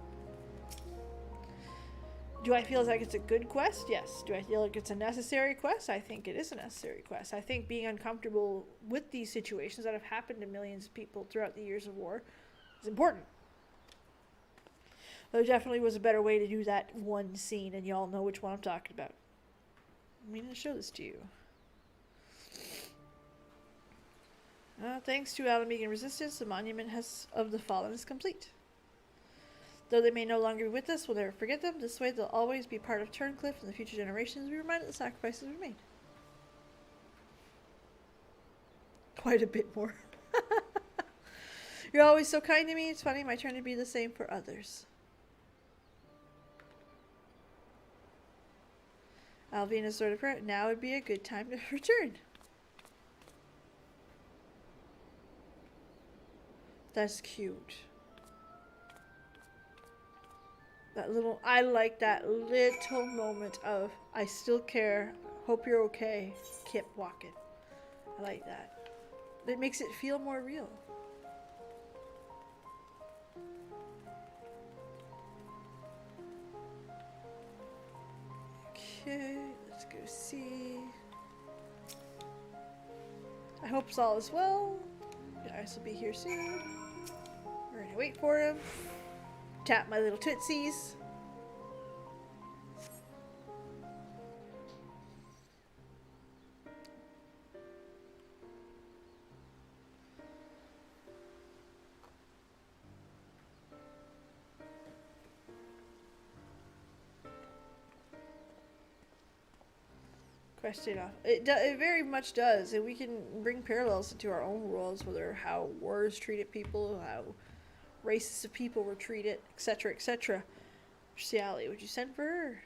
Do I feel like it's a good quest? Yes. Do I feel like it's a necessary quest? I think it is a necessary quest. I think being uncomfortable with these situations that have happened to millions of people throughout the years of war is important. There definitely was a better way to do that one scene, and y'all know which one I'm talking about. I'm going to show this to you. Thanks to Alamegan resistance, the monument of the fallen is complete. Though they may no longer be with us, we'll never forget them. This way they'll always be part of Turncliffe, and the future generations will be reminded the sacrifices we made. Quite a bit more. You're always so kind to me. It's funny, my turn to be the same for others. Alvina sort of hurt. Now would be a good time to return. That's cute. That little, I like that little moment of, I still care, hope you're okay, keep walking. I like that. It makes it feel more real. Okay, let's go see. I hope all is well. Guys will be here soon. We're gonna wait for him. Tap my little tootsies. Question off. It very much does, and we can bring parallels into our own worlds, whether how wars treated people, how races of people were treated, etc., etc. Sally, would you send for her?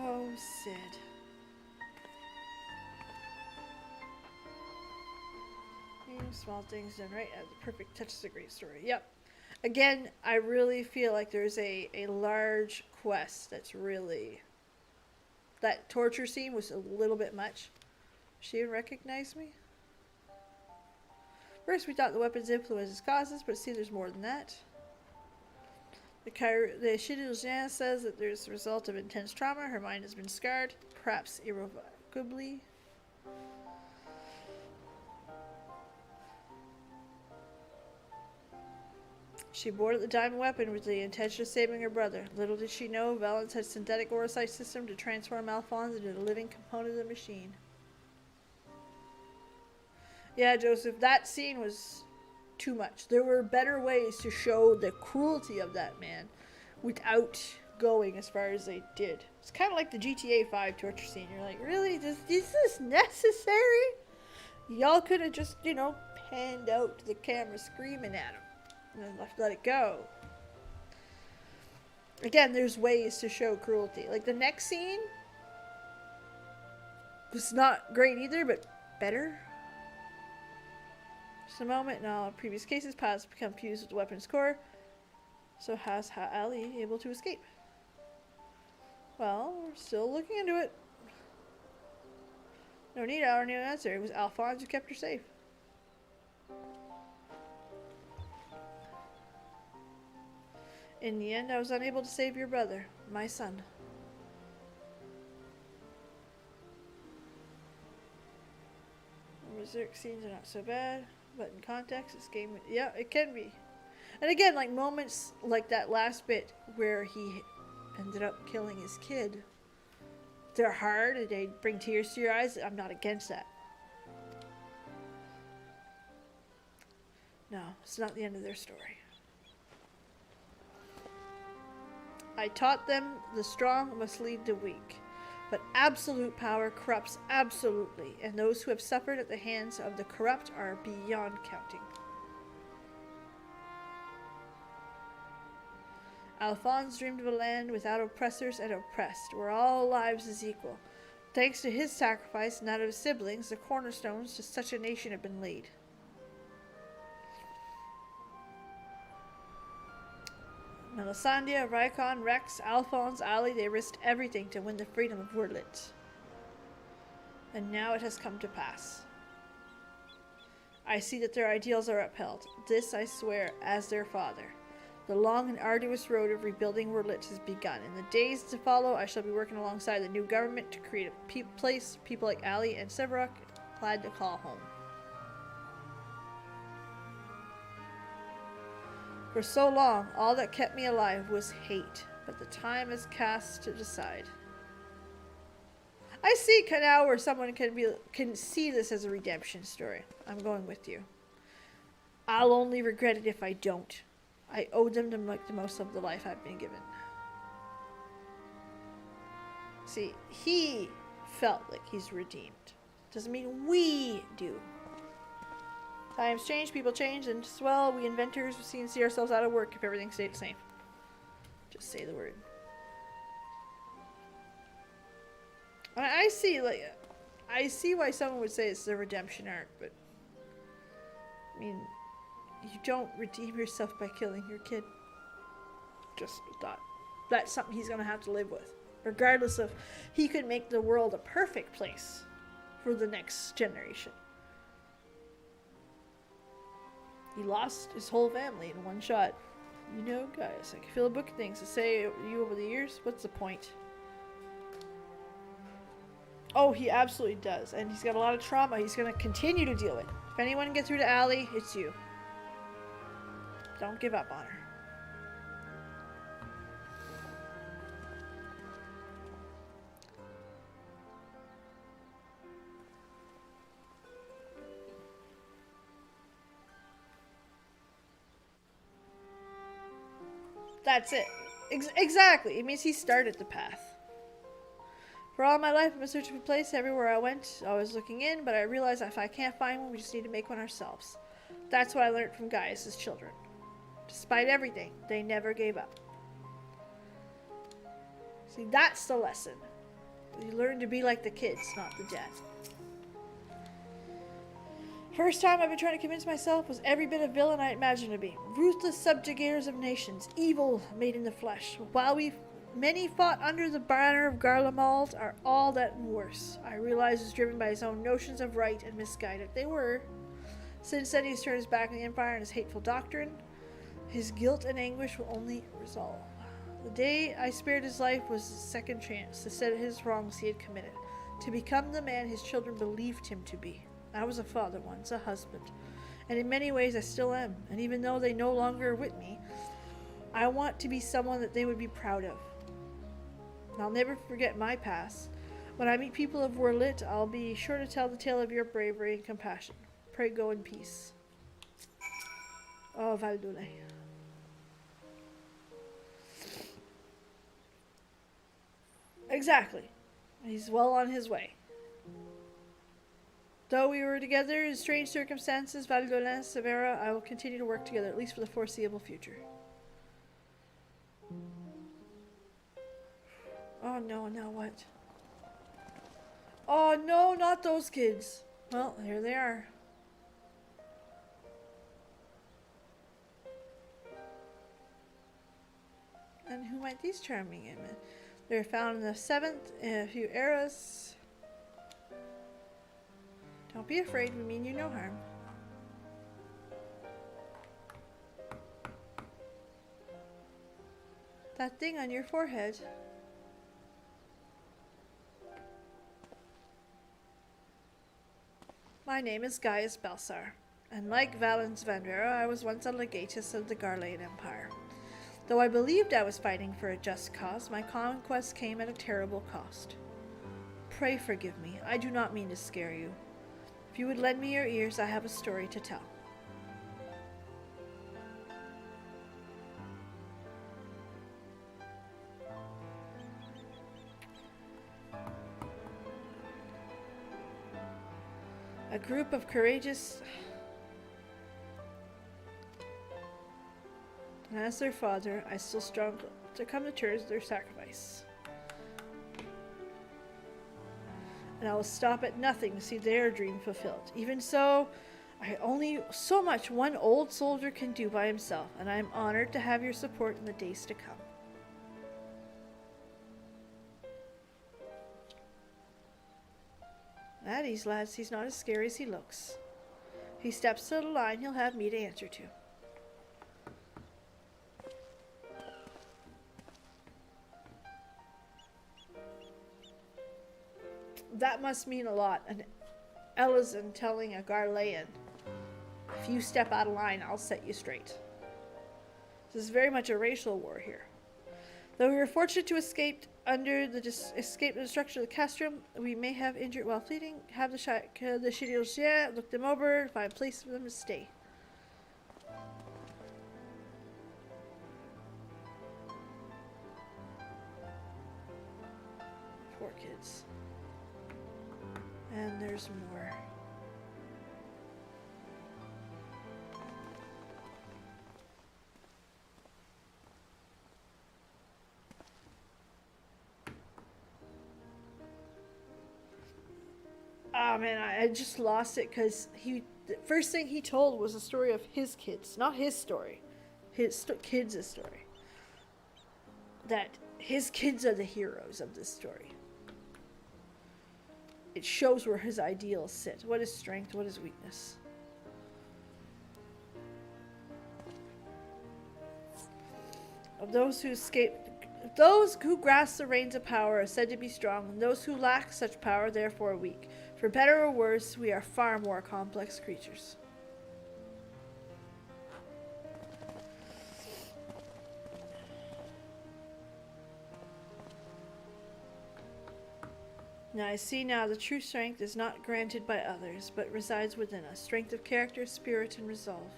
Oh, Sid. Small things done right at the perfect touch is a great story. Yep. Again, I really feel like there's a large quest that's really... That torture scene was a little bit much. She even recognized me? First, we thought the weapon's influences causes, but see, there's more than that. The Shidil says that there's a result of intense trauma. Her mind has been scarred, perhaps irrevocably. She boarded the diamond weapon with the intention of saving her brother. Little did she know, Valance had a synthetic Warchief system to transform Alphonse into a living component of the machine. Yeah, Joseph, that scene was too much. There were better ways to show the cruelty of that man without going as far as they did. It's kind of like the GTA 5 torture scene. You're like, really? Is this necessary? Y'all could have just, you know, panned out to the camera screaming at him. And then let it go. Again, there's ways to show cruelty. Like the next scene was not great either, but better. Just a moment. Now, previous cases, paths become fused with the weapon's core. So how's Ali able to escape? Well, we're still looking into it. No need our new answer. It was Alphonse who kept her safe. In the end, I was unable to save your brother, my son. Berserk scenes are not so bad, but in context, this game, yeah, it can be. And again, like moments like that last bit where he ended up killing his kid, they're hard and they bring tears to your eyes. I'm not against that. No, it's not the end of their story. I taught them the strong must lead the weak, but absolute power corrupts absolutely, and those who have suffered at the hands of the corrupt are beyond counting. Alphonse dreamed of a land without oppressors and oppressed, where all lives is equal. Thanks to his sacrifice and that of his siblings, the cornerstones to such a nation have been laid. Melisandre, Rykon, Rex, Alphonse, Ali, they risked everything to win the freedom of Werlyt. And now it has come to pass. I see that their ideals are upheld. This I swear as their father. The long and arduous road of rebuilding Werlyt has begun. In the days to follow, I shall be working alongside the new government to create a place people like Ali and Severok glad to call home. For so long, all that kept me alive was hate, but the time has cast to decide. I see now where someone can see this as a redemption story. I'm going with you. I'll only regret it if I don't. I owe them to make the most of the life I've been given. See, he felt like he's redeemed. Doesn't mean we do. Times change, people change, and as well, we inventors see ourselves out of work if everything stayed the same. Just say the word. I see why someone would say it's a redemption arc, but I mean, you don't redeem yourself by killing your kid. just thought that's something he's gonna have to live with. Regardless of, he could make the world a perfect place for the next generation. He lost his whole family in one shot. You know, guys, I can feel a book of things to say you over the years. What's the point? Oh, he absolutely does. And he's got a lot of trauma he's going to continue to deal with. If anyone gets through to Allie, it's you. Don't give up on her. That's it. Exactly. It means he started the path. For all my life, I've been searching for a place everywhere I went. I was looking in, but I realized if I can't find one, we just need to make one ourselves. That's what I learned from Gaius as children. Despite everything, they never gave up. See, that's the lesson. You learn to be like the kids, not the dad. First time I've been trying to convince myself was every bit of villain I imagined to be. Ruthless subjugators of nations, evil made in the flesh. While many fought under the banner of Garlemald, are all that and worse. I realized was driven by his own notions of right and misguided they were. Since then he's turned his back on the Empire and his hateful doctrine. His guilt and anguish will only resolve. The day I spared his life was his second chance to set his wrongs he had committed, to become the man his children believed him to be. I was a father once, a husband, and in many ways I still am, and even though they no longer are with me, I want to be someone that they would be proud of. I'll never forget my past. When I meet people of Werlyt, I'll be sure to tell the tale of your bravery and compassion. Pray go in peace. Oh, Valdule. Exactly. He's well on his way. Though we were together in strange circumstances, Valdole and Severa, I will continue to work together, at least for the foreseeable future. Oh no, now what? Oh no, not those kids. Well, here they are. And who might these charming in? They're found in the 7th in a few eras. Don't be afraid, we mean you no harm. That thing on your forehead. My name is Gaius Belsar, and like Valens Vanvera, I was once a legatus of the Garlean Empire. Though I believed I was fighting for a just cause, my conquest came at a terrible cost. Pray forgive me, I do not mean to scare you. If you would lend me your ears, I have a story to tell. A group of courageous... And as their father, I still struggle to come to terms with their sacrifice. And I will stop at nothing to see their dream fulfilled. Even so, only so much one old soldier can do by himself, and I am honored to have your support in the days to come. At ease, lads, he's not as scary as he looks. If he steps to the line, he'll have me to answer to. That must mean a lot. An Elizan telling a Garlean, if you step out of line, I'll set you straight. This is very much a racial war here. Though we were fortunate to escape the destruction of the castrum, we may have injured while fleeing. Have the Shirioshia look them over, find a place for them to stay. Poor kids. And there's more. Oh man, I just lost it because the first thing he told was a story of his kids, not his story, his kids' story. that his kids are the heroes of this story. It shows where his ideals sit. What is strength? What is weakness? Of those who escape, those who grasp the reins of power are said to be strong, and those who lack such power therefore are weak. For better or worse, we are far more complex creatures. Now I see now the true strength is not granted by others, but resides within us. Strength of character, spirit, and resolve.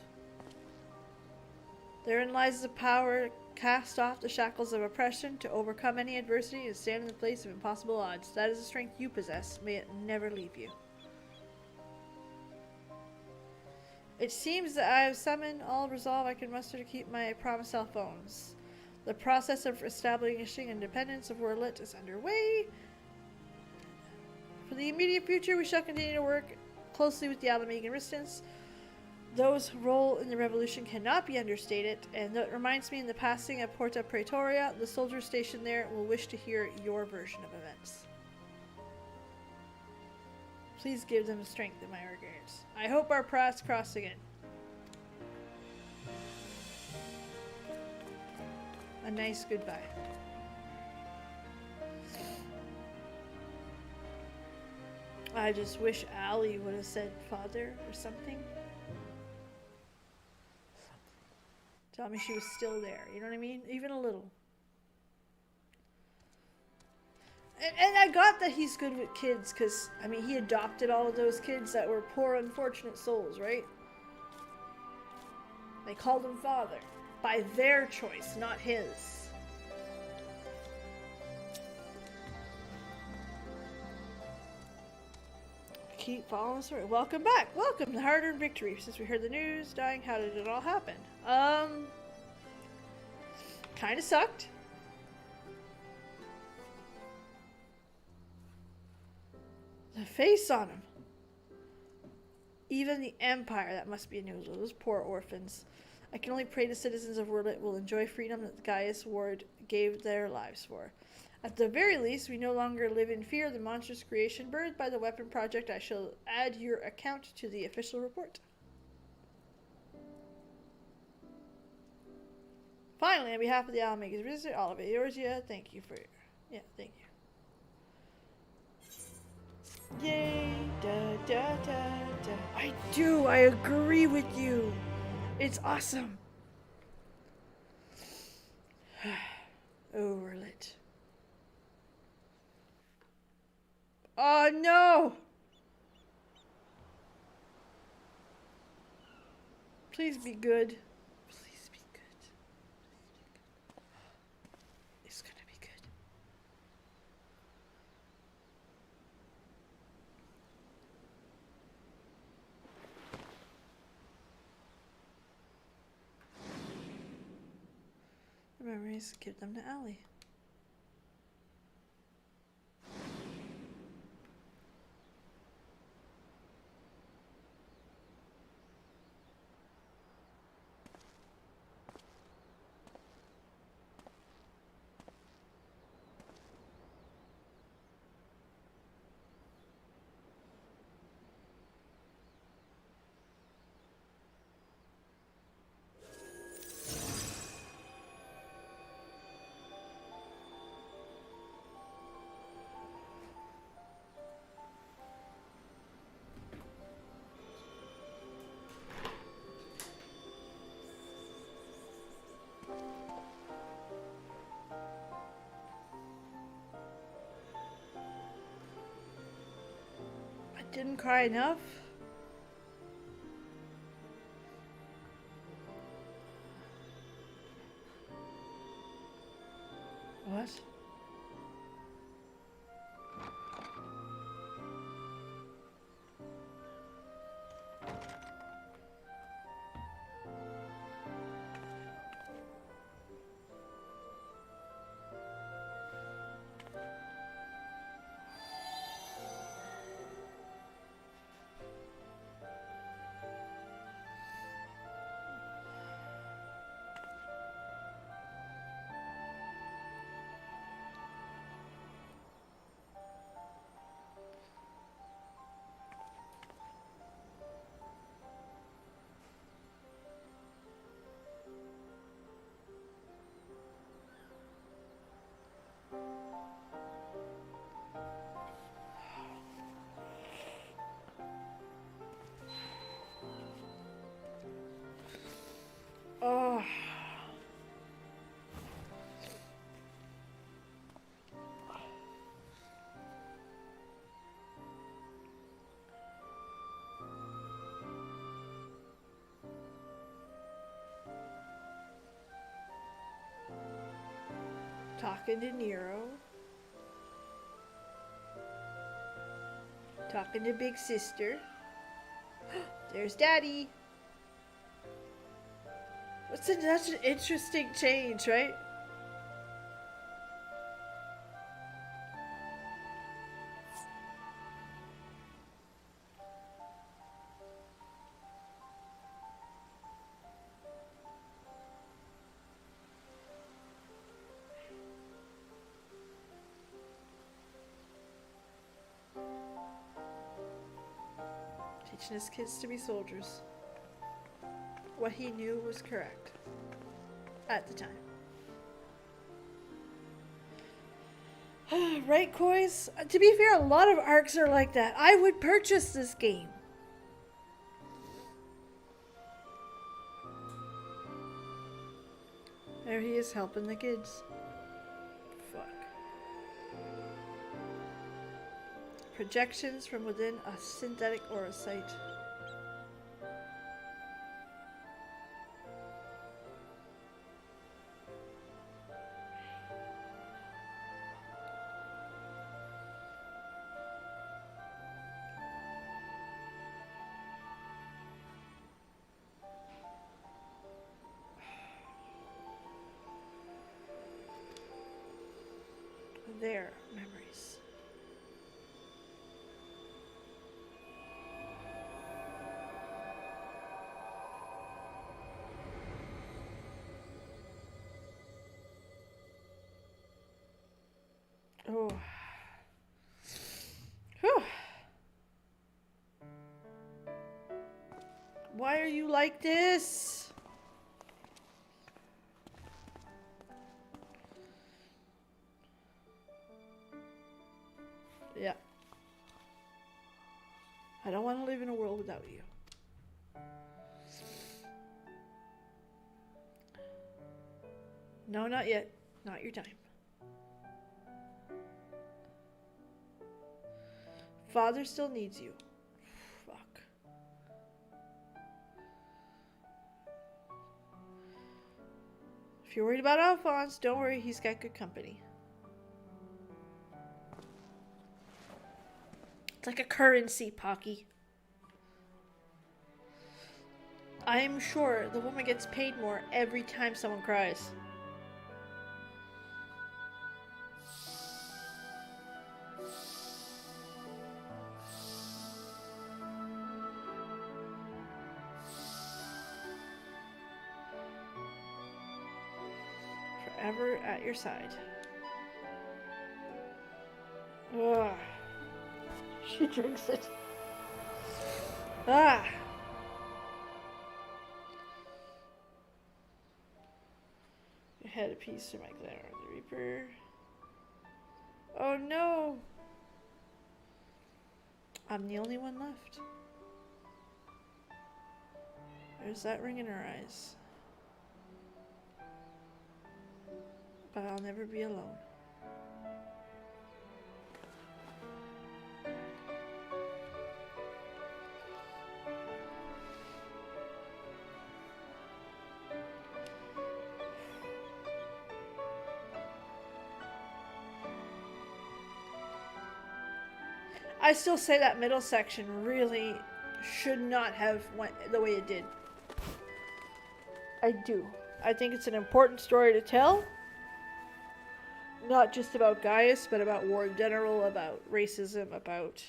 Therein lies the power to cast off the shackles of oppression, to overcome any adversity, and stand in the place of impossible odds. That is the strength you possess. May it never leave you. It seems that I have summoned all resolve I can muster to keep my promised cell phones. The process of establishing independence of Werlyt is underway. For the immediate future, we shall continue to work closely with the Alamegan resistance. Those role in the revolution cannot be understated, and that reminds me in the passing of Porta Praetoria, the soldiers stationed there will wish to hear your version of events. Please give them strength in my regards. I hope our paths cross again. A nice goodbye. I just wish Allie would have said father or something. Tell me she was still there. You know what I mean? Even a little. And I got that he's good with kids because, I mean, he adopted all of those kids that were poor, unfortunate souls, right? They called him father. By their choice, not his. Keep following the story. Welcome back. Welcome to hard-earned victory. Since we heard the news, dying, how did it all happen? Kind of sucked. The face on him. Even the Empire, that must be a news. Those poor orphans. I can only pray the citizens of Werlyt will enjoy freedom that Gaius Ward gave their lives for. At the very least, we no longer live in fear of the monstrous creation birthed by the weapon project. I shall add your account to the official report. Finally, on behalf of the Alamegan's visitor, Oliver Eorzea, thank you for your... Yeah, thank you. Yay! Da, da, da, da. I do! I agree with you! It's awesome! Oh, Werlyt. Oh no! Please be good. Please be good. It's gonna be good. The memories, give them to Allie. Didn't cry enough? What? Talking to Nero. Talking to Big Sister. There's Daddy. That's an interesting change, right? Teaching his kids to be soldiers. What he knew was correct. At the time. Right, Kois? To be fair, a lot of arcs are like that. I would purchase this game. There he is helping the kids. Fuck. Projections from within a synthetic aura site. Their memories. Oh. Whew. Why are you like this? Yeah. I don't want to live in a world without you. No, not yet. Not your time. Father still needs you. Fuck. If you're worried about Alphonse, don't worry, he's got good company. It's like a currency, Pocky. I'm sure the woman gets paid more every time someone cries. Forever at your side. Ugh. She drinks it. Ah. I had a piece for my Glenn the Reaper. Oh no. I'm the only one left. There's that ring in her eyes. But I'll never be alone. I still say that middle section really should not have went the way it did. I do. I think it's an important story to tell. Not just about Gaius, but about war in general, about racism, about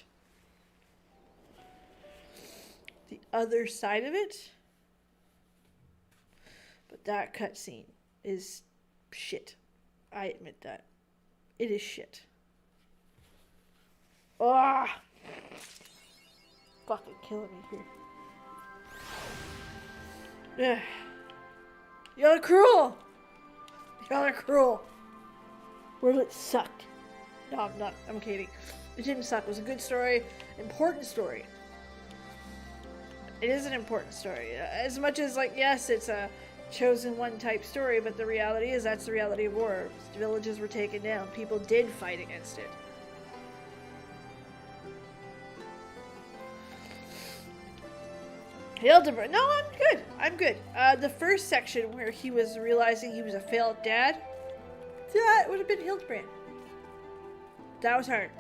the other side of it. But that cutscene is shit. I admit that. It is shit. Ah! Fucking killing me here. Y'all are cruel! Y'all are cruel. Werlyt sucked. No, I'm not. I'm kidding. It didn't suck. It was a good story. Important story. It is an important story. As much as, like, yes, it's a chosen one type story, but the reality is that's the reality of war. Villages were taken down. People did fight against it. Hildebrand. No, I'm good. I'm good. The first section where he was realizing he was a failed dad, that would have been Hildebrand. That was hard.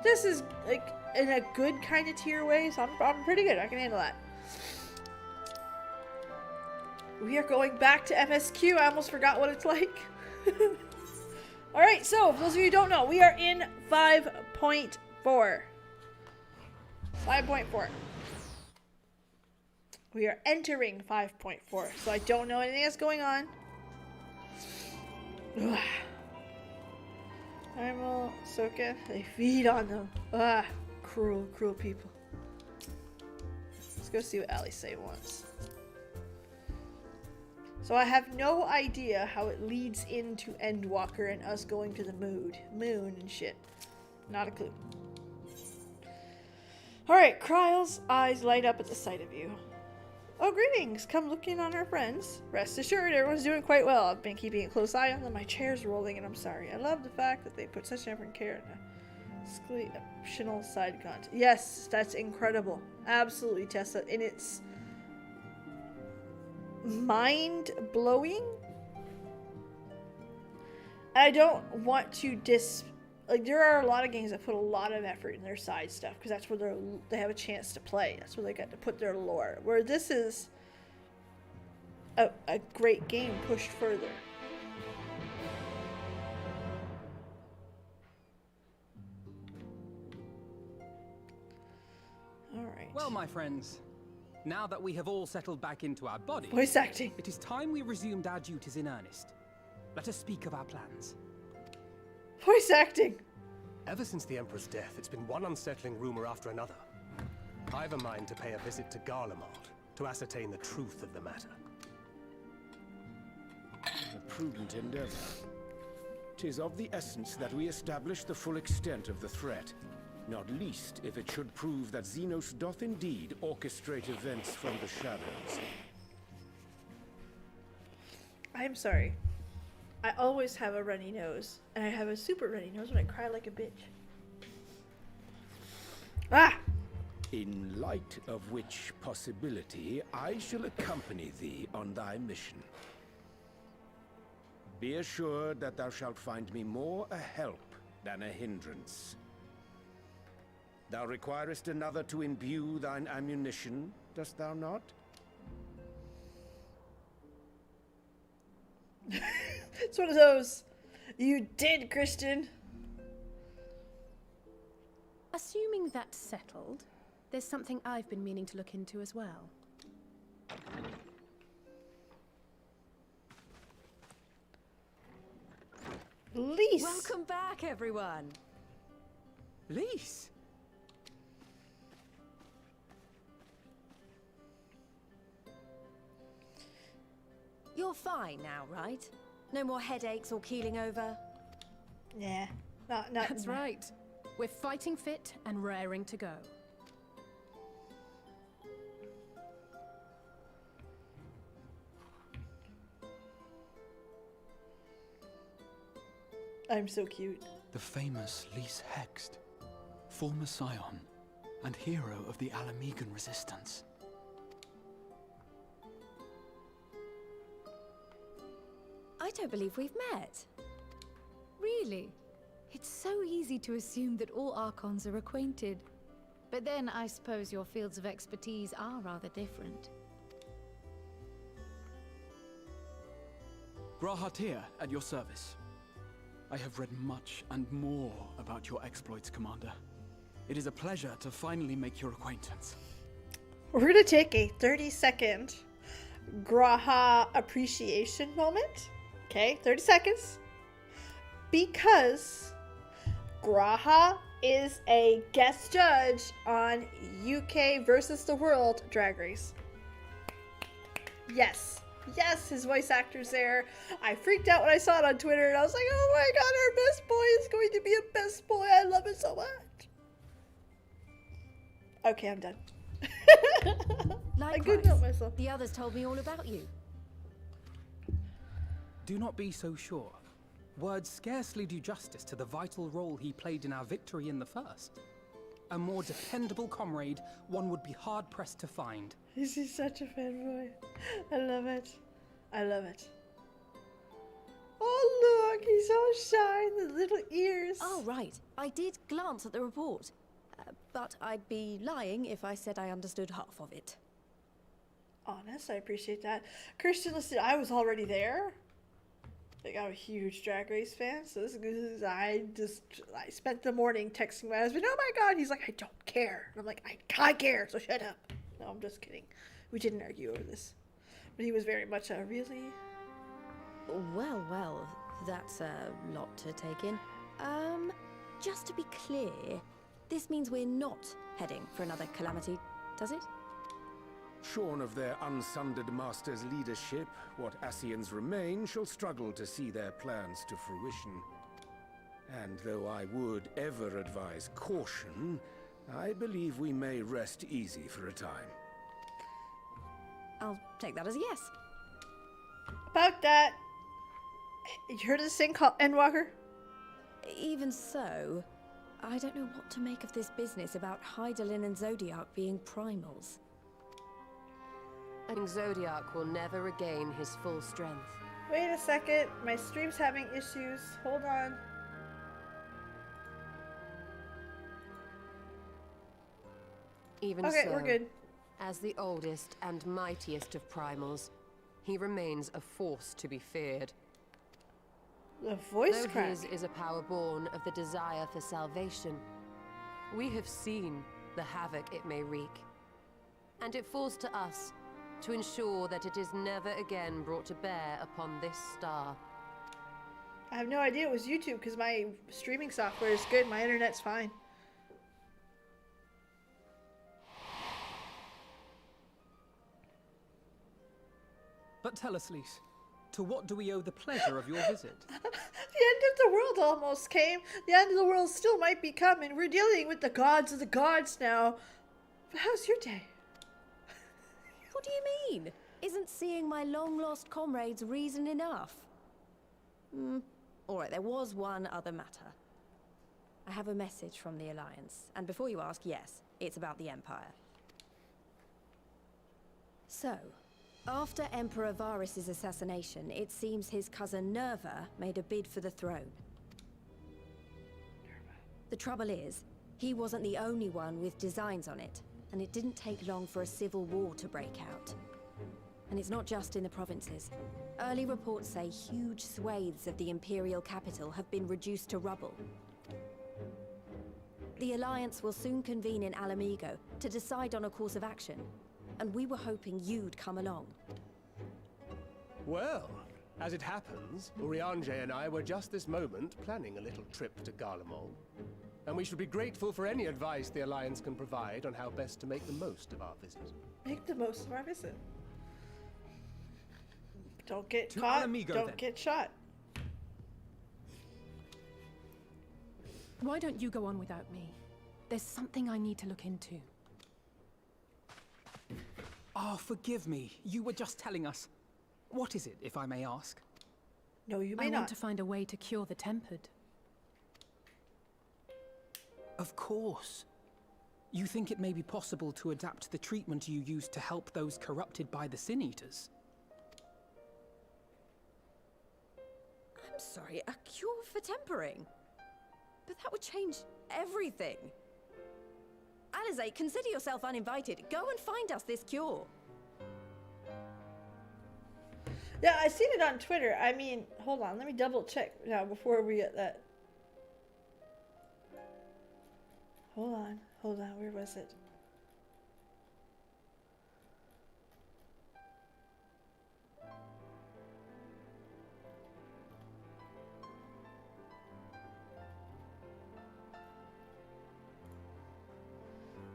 This is like in a good kind of tier way, so I'm pretty good. I can handle that. We are going back to FSQ. I almost forgot what it's like. Alright, so for those of you who don't know, we are in 5.4. 5.4. We are entering 5.4, so I don't know anything that's going on. Primal, Soka, they feed on them. Ah, cruel, cruel people. Let's go see what Alisay wants. So I have no idea how it leads into Endwalker and us going to the moon and shit. Not a clue. Alright, Kryle's eyes light up at the sight of you. Oh, greetings! Come look in on our friends. Rest assured, everyone's doing quite well. I've been keeping a close eye on them. My chair's rolling and I'm sorry. I love the fact that they put such effort and care in a optional side content. Yes, that's incredible. Absolutely, Tessa. And it's mind-blowing. I don't want to like, there are a lot of games that put a lot of effort in their side stuff because that's where they have a chance to play. That's where they get to put their lore. Where this is a great game pushed further. Alright. Well, my friends, now that we have all settled back into our bodies, Voice acting. it is time we resumed our duties in earnest. Let us speak of our plans. Voice acting. Ever since the Emperor's death, it's been one unsettling rumor after another. I've a mind to pay a visit to Garlemald to ascertain the truth of the matter. A prudent endeavor. 'Tis of the essence that we establish the full extent of the threat, not least if it should prove that Xenos doth indeed orchestrate events from the shadows. I'm sorry. I always have a runny nose, and I have a super runny nose when I cry like a bitch. Ah! In light of which possibility, I shall accompany thee on thy mission. Be assured that thou shalt find me more a help than a hindrance. Thou requirest another to imbue thine ammunition, dost thou not? It's one of those. You did, Christian. Assuming that's settled, there's something I've been meaning to look into as well. Lise. Welcome back, everyone. Lise! You're fine now, right? No more headaches or keeling over? Nah, not. That's right. We're fighting fit and raring to go. I'm so cute. The famous Lise Hext, former scion and hero of the Alamegan resistance. I don't believe we've met. Really? It's so easy to assume that all Archons are acquainted. But then I suppose your fields of expertise are rather different. Grahatir, at your service. I have read much and more about your exploits, Commander. It is a pleasure to finally make your acquaintance. We're gonna take a 30-second Graha appreciation moment. Okay, 30 seconds. Because Graha is a guest judge on UK versus the World Drag Race. Yes. Yes, his voice actor's there. I freaked out when I saw it on Twitter and I was like, oh my god, our best boy is going to be a best boy. I love it so much. Okay, I'm done. I couldn't help myself. The others told me all about you. Do not be so sure. Words scarcely do justice to the vital role he played in our victory in the first. A more dependable comrade one would be hard-pressed to find. He's such a fanboy. I love it. I love it. Oh look, He's so shy, the little ears. Oh, right. I did glance at the report. But I'd be lying if I said I understood half of it. Honest, I appreciate that. Christian, listen, I was already there. Like, I'm a huge Drag Race fan, so this is, I spent the morning texting my husband, oh my god, he's like, I don't care. And I'm like, I care, so shut up. No, I'm just kidding. We didn't argue over this. But he was very much a really... Well, that's a lot to take in. Just to be clear, this means we're not heading for another calamity, does it? Shorn of their unsundered master's leadership, what Ascians remain shall struggle to see their plans to fruition. And though I would ever advise caution, I believe we may rest easy for a time. I'll take that as a yes. About that, you heard of this thing called Endwalker? Even so, I don't know what to make of this business about Hydaelyn and Zodiac being primals. I think Zodiac will never regain his full strength. Wait a second, my stream's having issues. Hold on. Even Okay, so, we're good. as the oldest and mightiest of primals, he remains a force to be feared. The voice Though crack. his is a power born of the desire for salvation, we have seen the havoc it may wreak. And it falls to us to ensure that it is never again brought to bear upon this star. I have no idea it was YouTube because my streaming software is good. My internet's fine. But tell us, Lise, to what do we owe the pleasure of your visit? The end of the world almost came. The end of the world still might be coming. We're dealing with the gods of the gods now. But how's your day? What do you mean? Isn't seeing my long-lost comrades reason enough? Alright, there was one other matter. I have a message from the Alliance, and before you ask, yes, it's about the Empire. So, after Emperor Varys' assassination, it seems his cousin Nerva made a bid for the throne. The trouble is, he wasn't the only one with designs on it, and it didn't take long for a civil war to break out. And it's not just in the provinces. Early reports say huge swathes of the Imperial capital have been reduced to rubble. The Alliance will soon convene in Alamigo to decide on a course of action, and we were hoping you'd come along. Well, as it happens, Urianger and I were just this moment planning a little trip to Garlemald. And we should be grateful for any advice the Alliance can provide on how best to make the most of our visit. Make the most of our visit. Don't get To caught. Alamigo, Don't then. get shot. Why don't you go on without me? There's something I need to look into. Oh, forgive me. You were just telling us. What is it, if I may ask? No, you may I not. want to find a way to cure the Tempered. Of course. You think it may be possible to adapt the treatment you used to help those corrupted by the Sin Eaters? I'm sorry, a cure for tempering? But that would change everything. Alizé, consider yourself uninvited. Go and find us this cure. Yeah, I seen it on Twitter. I mean, hold on. Let me double check now before we get that. Hold on. Hold on. Where was it?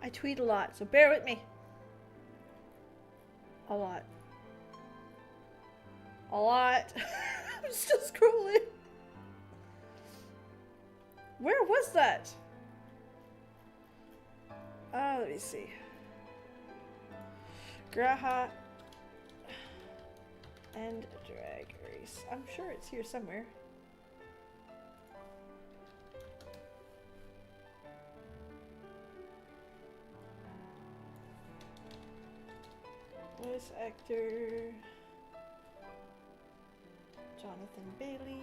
I tweet a lot, so bear with me. A lot. A lot. I'm still scrolling. Where was that? Let me see. Graha and Drag Race. I'm sure it's here somewhere. Voice actor Jonathan Bailey.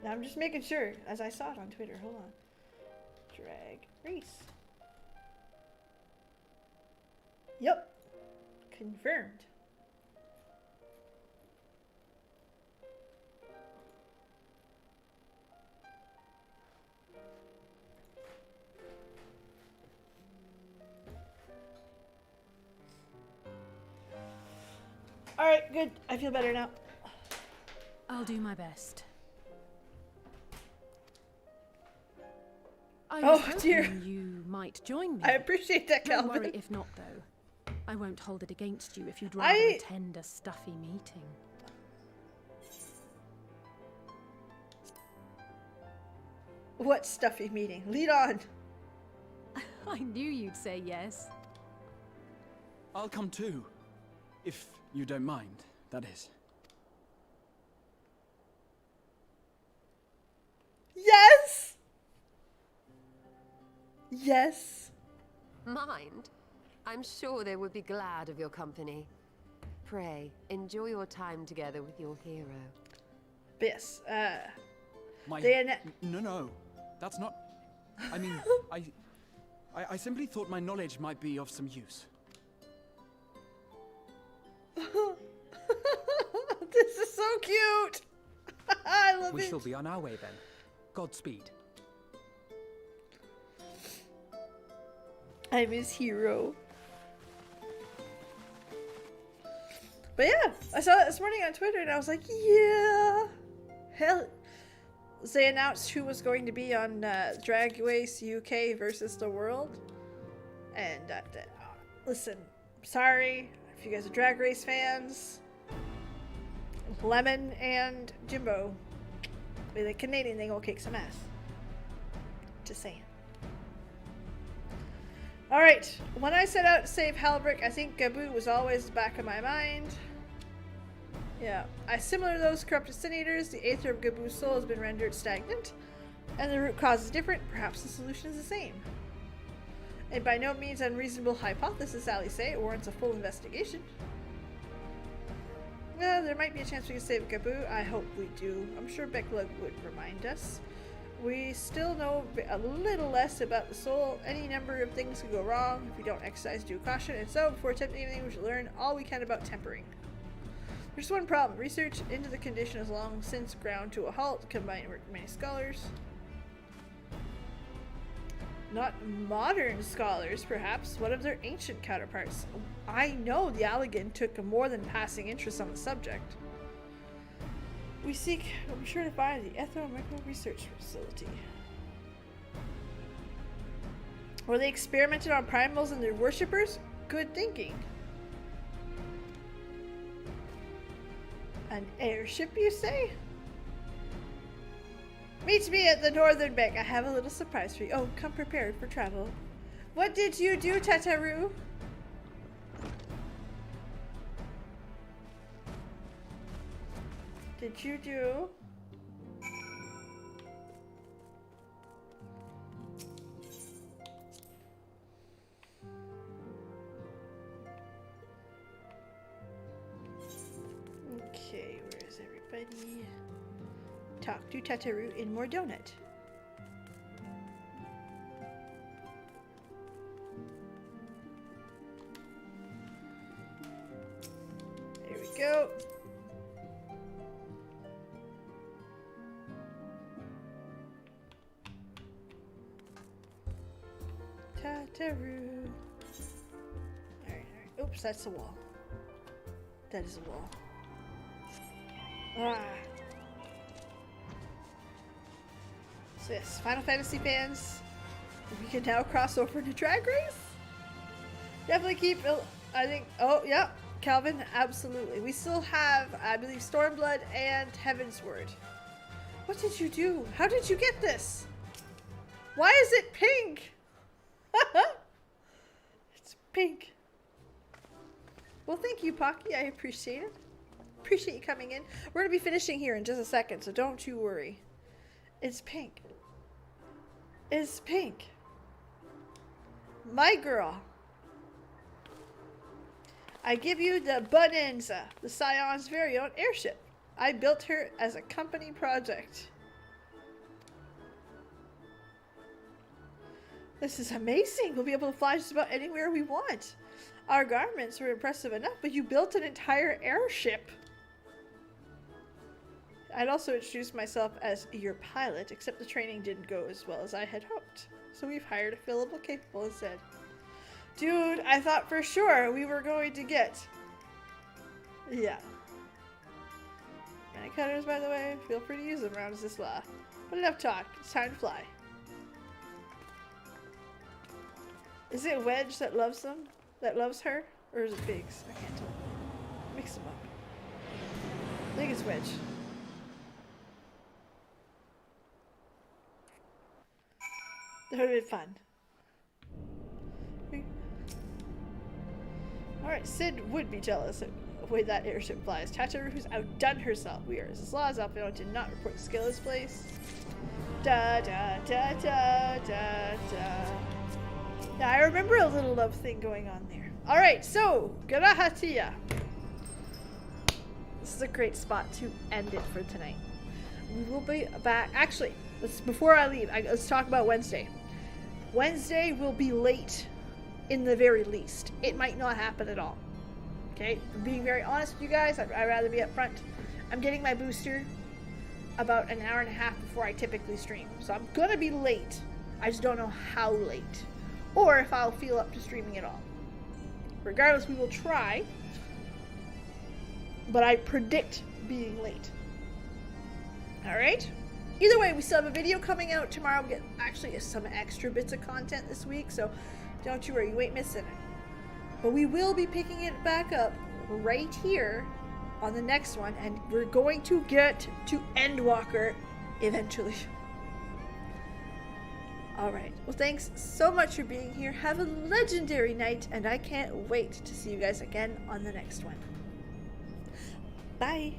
I'm just making sure, as I saw it on Twitter. Hold on. Drag race. Yep. Confirmed. Alright, good. I feel better now. I'll do my best. I Oh, was hoping dear. you might join me. I appreciate that, Don't Calvin. worry if not, though. I won't hold it against you if you'd rather attend a stuffy meeting. What stuffy meeting? Lead on. I knew you'd say yes. I'll come too. If you don't mind, that is. Yes! Yes. Mind? I'm sure they would be glad of your company. Pray, enjoy your time together with your hero. Yes. No. That's not... I mean, I simply thought my knowledge might be of some use. This is so cute. I love We it. shall be on our way then. Godspeed. I'm his hero. But yeah, I saw that this morning on Twitter and I was like, yeah. Hell. They announced who was going to be on Drag Race UK versus the world. And listen, sorry if you guys are Drag Race fans. Lemon and Jimbo, with a Canadian thing, will kick some ass. Just saying. Alright, when I set out to save Halbrick, I think Gaboo was always the back of my mind. Yeah, similar to those corrupted sin eaters, the aether of Gaboo's soul has been rendered stagnant, and the root cause is different. Perhaps the solution is the same. A by no means unreasonable hypothesis, Ally say, it warrants a full investigation. There might be a chance we can save Gaboo. I hope we do. I'm sure Becklug would remind us. We still know a little less about the soul. Any number of things could go wrong if we don't exercise due caution, and so before attempting anything we should learn all we can about tempering. There's one problem. Research into the condition has long since ground to a halt, combining work of many scholars. Not modern scholars, perhaps. What of their ancient counterparts? I know the Allegan took a more than passing interest on the subject. We seek, we'll be sure to find the Ethnomicro Research Facility. Were they experimented on primals and their worshippers? Good thinking. An airship, you say? Meet me at the northern bank. I have a little surprise for you. Oh, come prepared for travel. What did you do, Tataru? Did you do? Okay, where is everybody? Talk to Tataru in more donut. There we go. Tataru. Alright. Oops, that's a wall. That is a wall. Ah. So yes, Final Fantasy fans, we can now cross over to Drag Race. Definitely keep, I think, oh yeah, Calvin, absolutely. We still have, I believe, Stormblood and Heaven's Word. What did you do? How did you get this? Why is it pink? It's pink. Well, thank you, Pocky. I appreciate it. Appreciate you coming in. We're going to be finishing here in just a second, so don't you worry. It's pink. It's pink. My girl. I give you the Bonanza, the Scion's very own airship. I built her as a company project. This is amazing. We'll be able to fly just about anywhere we want. Our garments were impressive enough, but you built an entire airship. I'd also introduced myself as your pilot, except the training didn't go as well as I had hoped. So we've hired a fillable capable instead. Dude, I thought for sure we were going to get... Yeah. Many cutters, by the way. Feel free to use them around as this law. But enough talk. It's time to fly. Is it Wedge that loves them? That loves her? Or is it Biggs? I can't tell. Mix them up. I think it's Wedge. That would have been fun. Alright, Sid would be jealous of the way that airship flies. Tata who's outdone herself. We are as laws Alpino did not report the skill of this place. Da da da da da da. Now I remember a little love thing going on there. Alright, so Garahatia. This is a great spot to end it for tonight. We will be back. Actually, before I leave, let's talk about Wednesday. Wednesday will be late, in the very least. It might not happen at all. Okay, I'm being very honest with you guys. I'd rather be up front. I'm getting my booster about an hour and a half before I typically stream, so I'm gonna be late. I just don't know how late, or if I'll feel up to streaming at all. Regardless, we will try, but I predict being late. All right. Either way, we still have a video coming out tomorrow. We get actually some extra bits of content this week, so don't you worry, you ain't missing it. But we will be picking it back up right here on the next one, and we're going to get to Endwalker eventually. Alright, well thanks so much for being here. Have a legendary night, and I can't wait to see you guys again on the next one. Bye!